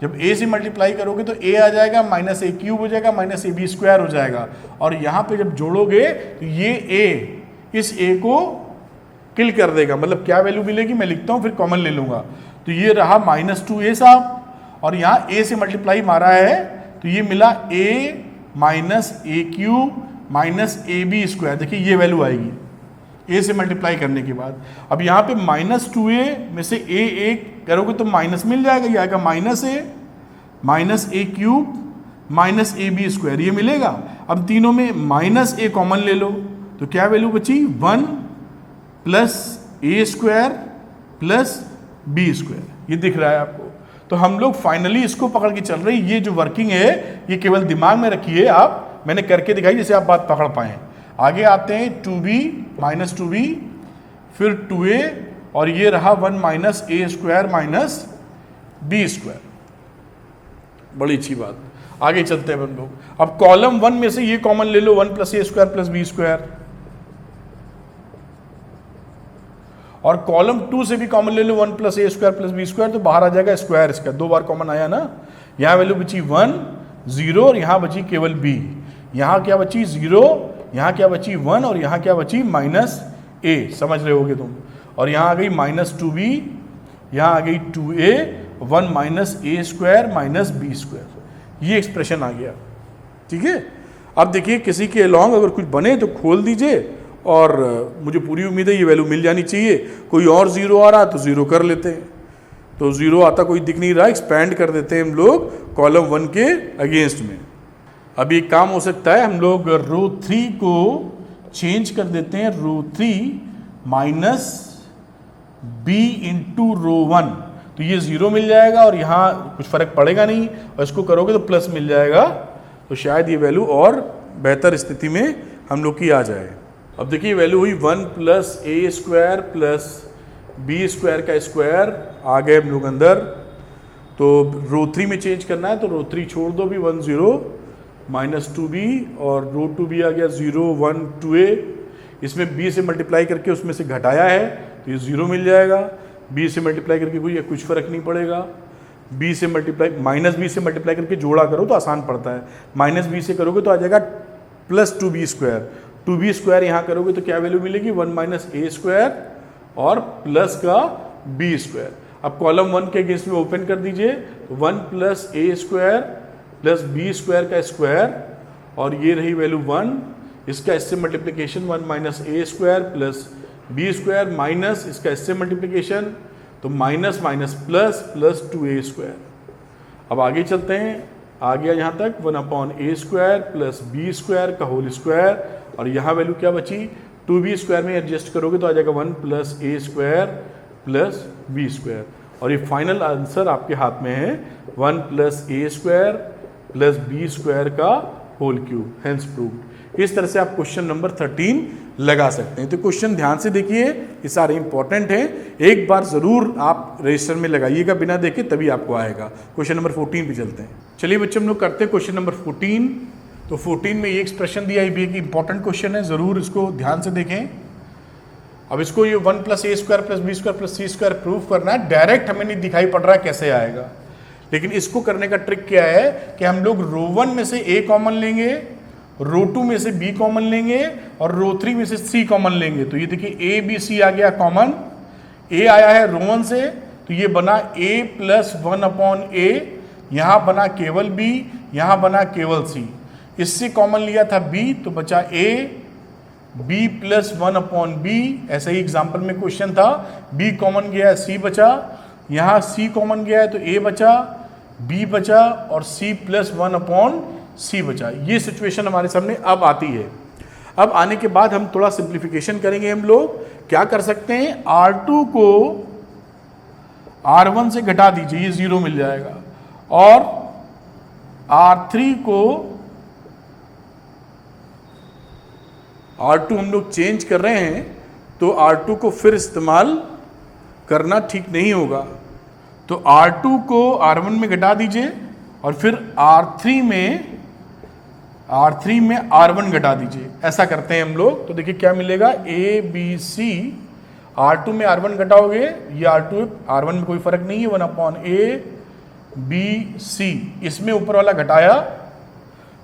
जब A से मल्टीप्लाई करोगे तो A आ जाएगा, -A³ हो जाएगा, -AB² हो जाएगा। और यहाँ पे जब जोड़ोगे तो ये A इस A को किल कर देगा, मतलब क्या वैल्यू मिलेगी मैं लिखता हूँ फिर कॉमन ले लूँगा। तो ये रहा -2A साहब, और यहाँ A से मल्टीप्लाई मारा है तो ये मिला A -A³ -AB²। देखिए ये वैल्यू आएगी A से मल्टीप्लाई करने के बाद। अब यहाँ पे -2A में से A एक करोगे तो माइनस मिल जाएगा, ये आएगा -A -A³ -AB², ये मिलेगा। अब तीनों में -A कॉमन ले लो तो क्या वैल्यू बची, 1 + A² + B²। ये दिख रहा है आपको। तो हम लोग फाइनली इसको पकड़ के चल रहे हैं। ये जो वर्किंग है ये केवल दिमाग में रखिए आप, मैंने करके दिखाई जिससे आप बात पकड़ पाए। आगे आते हैं 2B -2B फिर 2A और ये रहा 1 -A² -B²। बड़ी अच्छी बात। आगे चलते हैं हम लोग। अब कॉलम 1 में से ये कॉमन ले लो, 1 + A² + B², और कॉलम 2 से भी कॉमन ले लो 1 + A² + B², तो बाहर आ जाएगा स्क्वायर इसका, 2 बार कॉमन आया ना। यहाँ वैल्यू बची 1 0 और यहाँ बची केवल B। यहाँ क्या बची 0, यहाँ क्या बची 1 और यहाँ क्या बची -A। समझ रहे होगे तुम। और यहाँ आ गई -2B, यहाँ आ गई 2A, 1 -A² -B²। ये एक्सप्रेशन आ गया। ठीक है। अब देखिए किसी के अलॉन्ग अगर कुछ बने तो खोल दीजिए, और मुझे पूरी उम्मीद है ये वैल्यू मिल जानी चाहिए। कोई और 0 आ रहा तो 0 कर लेते हैं, तो 0 आता कोई दिख नहीं रहा, एक्सपैंड कर देते हैं हम लोग कॉलम 1 के अगेंस्ट में। अब एक काम हो सकता है, हम लोग रो 3 को चेंज कर देते हैं, रो 3 -B × रो 1, तो ये 0 मिल जाएगा और यहाँ कुछ फर्क पड़ेगा नहीं, और इसको करोगे तो प्लस मिल जाएगा। तो शायद ये वैल्यू और बेहतर स्थिति में हम लोग की आ जाए। अब देखिए वैल्यू हुई 1 + A² + B² का स्क्वायर। आ गए हम लोग अंदर, तो रो 3 में चेंज करना है, तो रो 3 छोड़ दो भी, 1 0 -2B, और रो 2B आ गया 0 1 2A। इसमें B से मल्टीप्लाई करके उसमें से घटाया है तो ये 0 मिल जाएगा। B से मल्टीप्लाई करके कोई कुछ फर्क नहीं पड़ेगा। B से मल्टीप्लाई करके जोड़ा करो तो आसान पड़ता है। -B से करोगे तो आ जाएगा +2B²। 2B² यहाँ करोगे तो क्या वैल्यू मिलेगी, 1 -A² और प्लस का B²। अब कॉलम 1 के अगेंस्ट में ओपन कर दीजिए, 1 + A² + B² का स्क्वायर, और ये रही वैल्यू 1, इसका इससे मल्टीप्लिकेशन 1 -A² + B² माइनस इसका इससे मल्टीप्लिकेशन, तो माइनस प्लस 2A²। अब आगे चलते हैं, आ गया यहाँ तक 1/A² + B² का होल स्क्वायर, और यहाँ वैल्यू क्या बची, 2B² में एडजस्ट करोगे तो आ जाएगा 1 + A² + B²। और ये फाइनल आंसर आपके हाथ में है, 1 + A² + B² का होल क्यूब, हेंस प्रूव्ड। इस तरह से आप क्वेश्चन नंबर 13 लगा सकते हैं। तो क्वेश्चन ध्यान से देखिए, ये सारे इंपॉर्टेंट हैं, एक बार जरूर आप रजिस्टर में लगाइएगा, बिना देखे तभी आपको आएगा। क्वेश्चन नंबर 14 पे चलते हैं। चलिए बच्चे हम लोग करते हैं क्वेश्चन नंबर 14। तो 14 में ये एक्सप्रेशन दिया है, कि इंपॉर्टेंट क्वेश्चन है, जरूर इसको ध्यान से देखें। अब इसको ये 1 + A² + B² + C² प्रूव करना है। डायरेक्ट हमें नहीं दिखाई पड़ रहा कैसे आएगा, लेकिन इसको करने का ट्रिक क्या है कि हम लोग रो 1 में से A कॉमन लेंगे, रो 2 में से B कॉमन लेंगे, और रो 3 में से C कॉमन लेंगे। तो ये देखिए A B C आ गया कॉमन, A आया है रो 1 से, तो ये बना A + 1/A, यहाँ बना केवल B, यहाँ बना केवल C। इससे कॉमन लिया था B, तो बचा A, B + 1/B। ऐसा ही एग्जाम्पल में क्वेश्चन था, B कॉमन गया है, C बचा, यहाँ C कॉमन गया है तो A बचा, B बचा, और C + 1/C बचा। ये सिचुएशन हमारे सामने अब आती है। अब आने के बाद हम थोड़ा सिंप्लीफिकेशन करेंगे। हम लोग क्या कर सकते हैं, R2 को R1 से घटा दीजिए, ये 0 मिल जाएगा, और R3 को R2 हम लोग चेंज कर रहे हैं, तो R2 को फिर इस्तेमाल करना ठीक नहीं होगा। तो R2 को R1 में घटा दीजिए और फिर R3 में R1 घटा दीजिए। ऐसा करते हैं हम लोग। तो देखिए क्या मिलेगा, A B C, R2 में R1 घटाओगे, ये R2 R1 में कोई फर्क नहीं है, 1/A/B/C। इसमें ऊपर वाला घटाया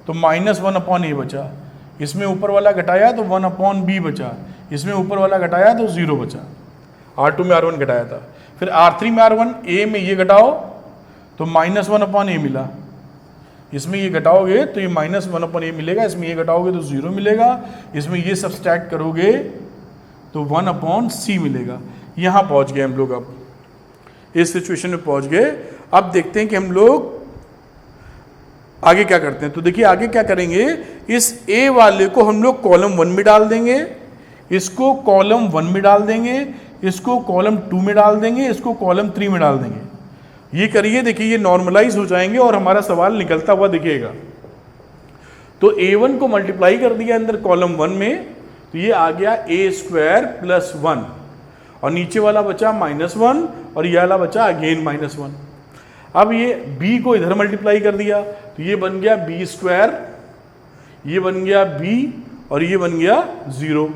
तो -1/A बचा, इसमें ऊपर वाला घटाया तो 1/B बचा, इसमें ऊपर वाला घटाया तो 0 बचा। R2 में R1 घटाया था। फिर R3 में R1, A में ये घटाओ तो -1/A मिला, इसमें ये घटाओगे तो ये -1/A मिलेगा, इसमें ये घटाओगे तो 0 मिलेगा, इसमें ये सब्सट्रैक्ट करोगे तो 1/C मिलेगा। यहाँ पहुँच गए हम लोग, अब इस सिचुएशन में पहुँच गए। अब देखते हैं कि हम लोग आगे क्या करते हैं। तो देखिए आगे क्या करेंगे, इस A वाले को हम लोग कॉलम 1 में डाल देंगे, इसको कॉलम 1 में डाल देंगे, इसको कॉलम 2 में डाल देंगे, इसको कॉलम 3 में डाल देंगे। ये करिए, देखिए ये नॉर्मलाइज हो जाएंगे और हमारा सवाल निकलता हुआ दिखेगा। तो A1 को मल्टीप्लाई कर दिया अंदर कॉलम 1 में, तो ये आ गया A² + 1 और नीचे वाला बचा -1 और ये वाला बचा अगेन -1। अब ये B को इधर मल्टीप्लाई कर दिया तो ये बन गया B², ये बन गया B और ये बन गया 0।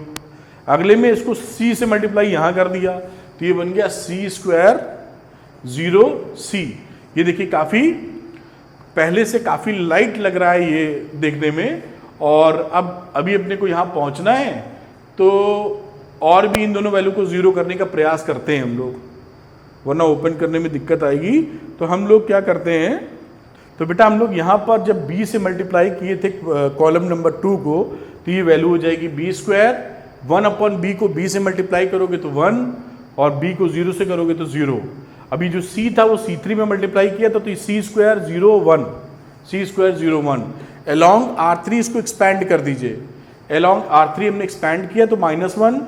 अगले में इसको C से मल्टीप्लाई यहाँ कर दिया तो ये बन गया C² 0C। ये देखिए काफ़ी पहले से काफ़ी लाइट लग रहा है ये देखने में। और अब अभी अपने को यहाँ पहुँचना है तो और भी इन दोनों वैल्यू को 0 करने का प्रयास करते हैं हम लोग, वरना ओपन करने में दिक्कत आएगी। तो हम लोग क्या करते हैं, तो बेटा हम लोग यहाँ पर जब B से मल्टीप्लाई किए थे कॉलम नंबर 2 को, तो ये वैल्यू हो जाएगी B²। 1/B को B से मल्टीप्लाई करोगे तो 1 और B को 0 से करोगे तो 0। अभी जो C था वो C3 में मल्टीप्लाई किया था तो ये C² 0 1, C² 0 1। अलोंग R3 इसको एक्सपैंड कर दीजिए, अलोंग R3 हमने एक्सपैंड किया तो -1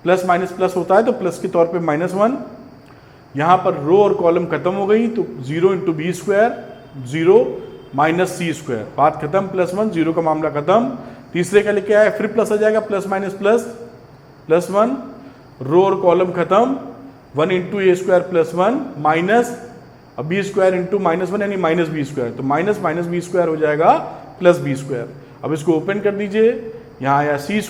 प्लस माइनस प्लस होता है तो प्लस के तौर पे -1। यहाँ पर रो और कॉलम खत्म हो गई तो 0 × B² 0 -C², बात खत्म, +1 0 का मामला खत्म। तीसरे का लेके आया फिर प्लस आ जाएगा, प्लस माइनस प्लस +1, रो और कॉलम खत्म, 1 × A² + 1 माइनस B² × -1 यानी -B², तो माइनस B² हो जाएगा +B²। अब इसको ओपन कर दीजिए, यहाँ आया C²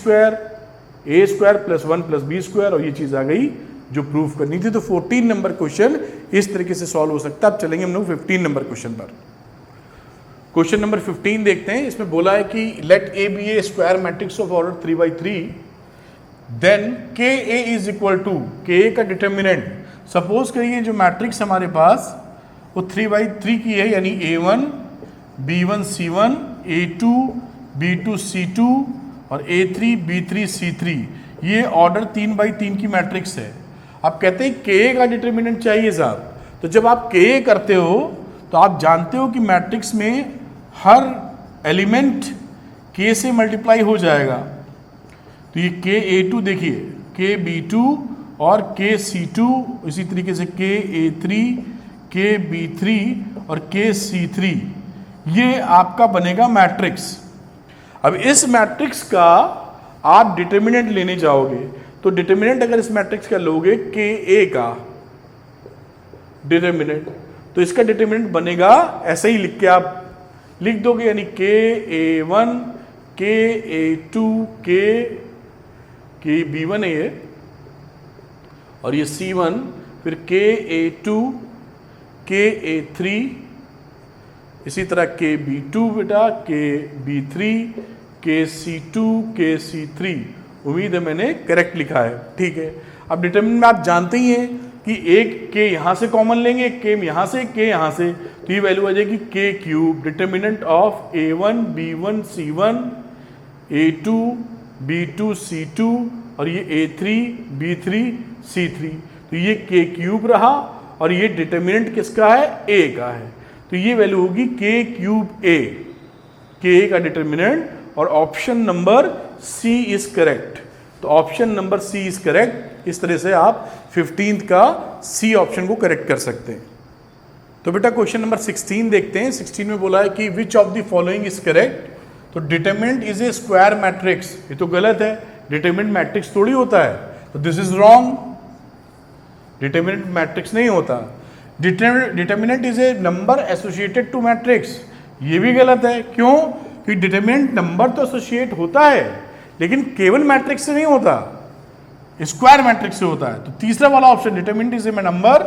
A² + 1 + B² और ये चीज़ आ गई जो प्रूफ करनी थी। तो 14 नंबर क्वेश्चन इस तरीके से सॉल्व हो सकता है। अब चलेंगे हम लोग 15 नंबर क्वेश्चन पर। क्वेश्चन नंबर 15 देखते हैं। इसमें बोला है कि let A be a square matrix of order 3/3, then KA is equal to, KA का डिटर्मिनेंट, सपोज करिए जो मैट्रिक्स हमारे पास वो 3/3 की है, यानी A1 B1 C1 A2 B2 C2 और A3 B3 C3, ये ऑर्डर 3/3 की मैट्रिक्स है। अब कहते हैं KA का डिटर्मिनेंट चाहिए साहब। तो जब आप KA करते हो तो आप जानते हो कि मैट्रिक्स में हर एलिमेंट K से मल्टीप्लाई हो जाएगा। तो ये KA2 देखिए, KB2 और KC2, इसी तरीके से KA3 KB3 और KC3, ये आपका बनेगा मैट्रिक्स। अब इस मैट्रिक्स का आप डिटर्मिनेंट लेने जाओगे तो डिटर्मिनेंट अगर इस मैट्रिक्स का लोगे KA का डिटर्मिनेंट, तो इसका डिटर्मिनेंट बनेगा ऐसे ही लिख के आप लिख दोगे, यानी KA1 KA2 KB1 है ये और ये C1, फिर KA2 KA3, इसी तरह KB2 बेटा KB3 KC2 KC3। उम्मीद है मैंने करेक्ट लिखा है, ठीक है। अब डिटर्मिनेंट में आप जानते ही हैं कि एक K यहाँ से कॉमन लेंगे, एक K यहाँ से, K यहाँ से, तो ये वैल्यू आ जाएगी K3। Determinant of A1 B1 C1 A2 B2 C2 और ये A3 B3 C3, तो ये K3 रहा और ये डिटर्मिनेंट किसका है, A का है। तो ये वैल्यू होगी K3A, K का डिटर्मिनेंट, और option number C is correct. तो option number C is correct. इस तरह से आप 15th का C ऑप्शन को करेक्ट कर सकते हैं। तो बेटा क्वेश्चन नंबर 16 देखते हैं। 16 में बोला है कि which of the following is correct. तो determinant is a square matrix, ये तो गलत है, डिटरमिनेंट मैट्रिक्स थोड़ी होता है, तो this is wrong. Determinant matrix नहीं होता। Determinant is a number associated to matrix. ये भी गलत है, क्यों? कि डिटर्मिनेंट नंबर तो एसोसिएट होता है लेकिन केवल मैट्रिक्स से नहीं होता, स्क्वायर मैट्रिक्स से होता है। तो तीसरा वाला option, determinant is a number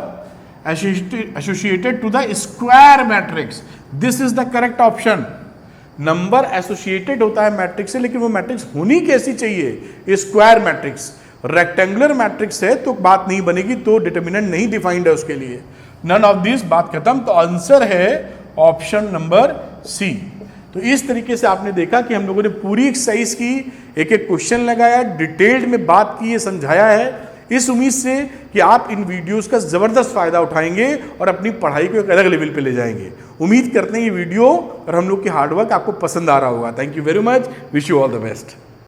associated to the square matrix, this is the correct option. Number associated होता है मैट्रिक्स से, लेकिन वो मैट्रिक्स होनी कैसी चाहिए? Square matrix. रेक्टेंगुलर मैट्रिक्स है तो बात नहीं बनेगी, तो डिटर्मिनेंट नहीं डिफाइंड है उसके लिए। नन ऑफ दिस, बात खत्म। तो आंसर है ऑप्शन नंबर सी। तो इस तरीके से आपने देखा कि हम लोगों ने पूरी एक्सरसाइज की, एक एक क्वेश्चन लगाया, डिटेल्ड में बात की है, समझाया है, इस उम्मीद से कि आप इन वीडियोस का जबरदस्त फायदा उठाएंगे और अपनी पढ़ाई को एक अलग लेवल पे ले जाएंगे। उम्मीद करते हैं ये वीडियो और हम लोग की हार्डवर्क आपको पसंद आ रहा होगा। Thank you very much, wish you all the best.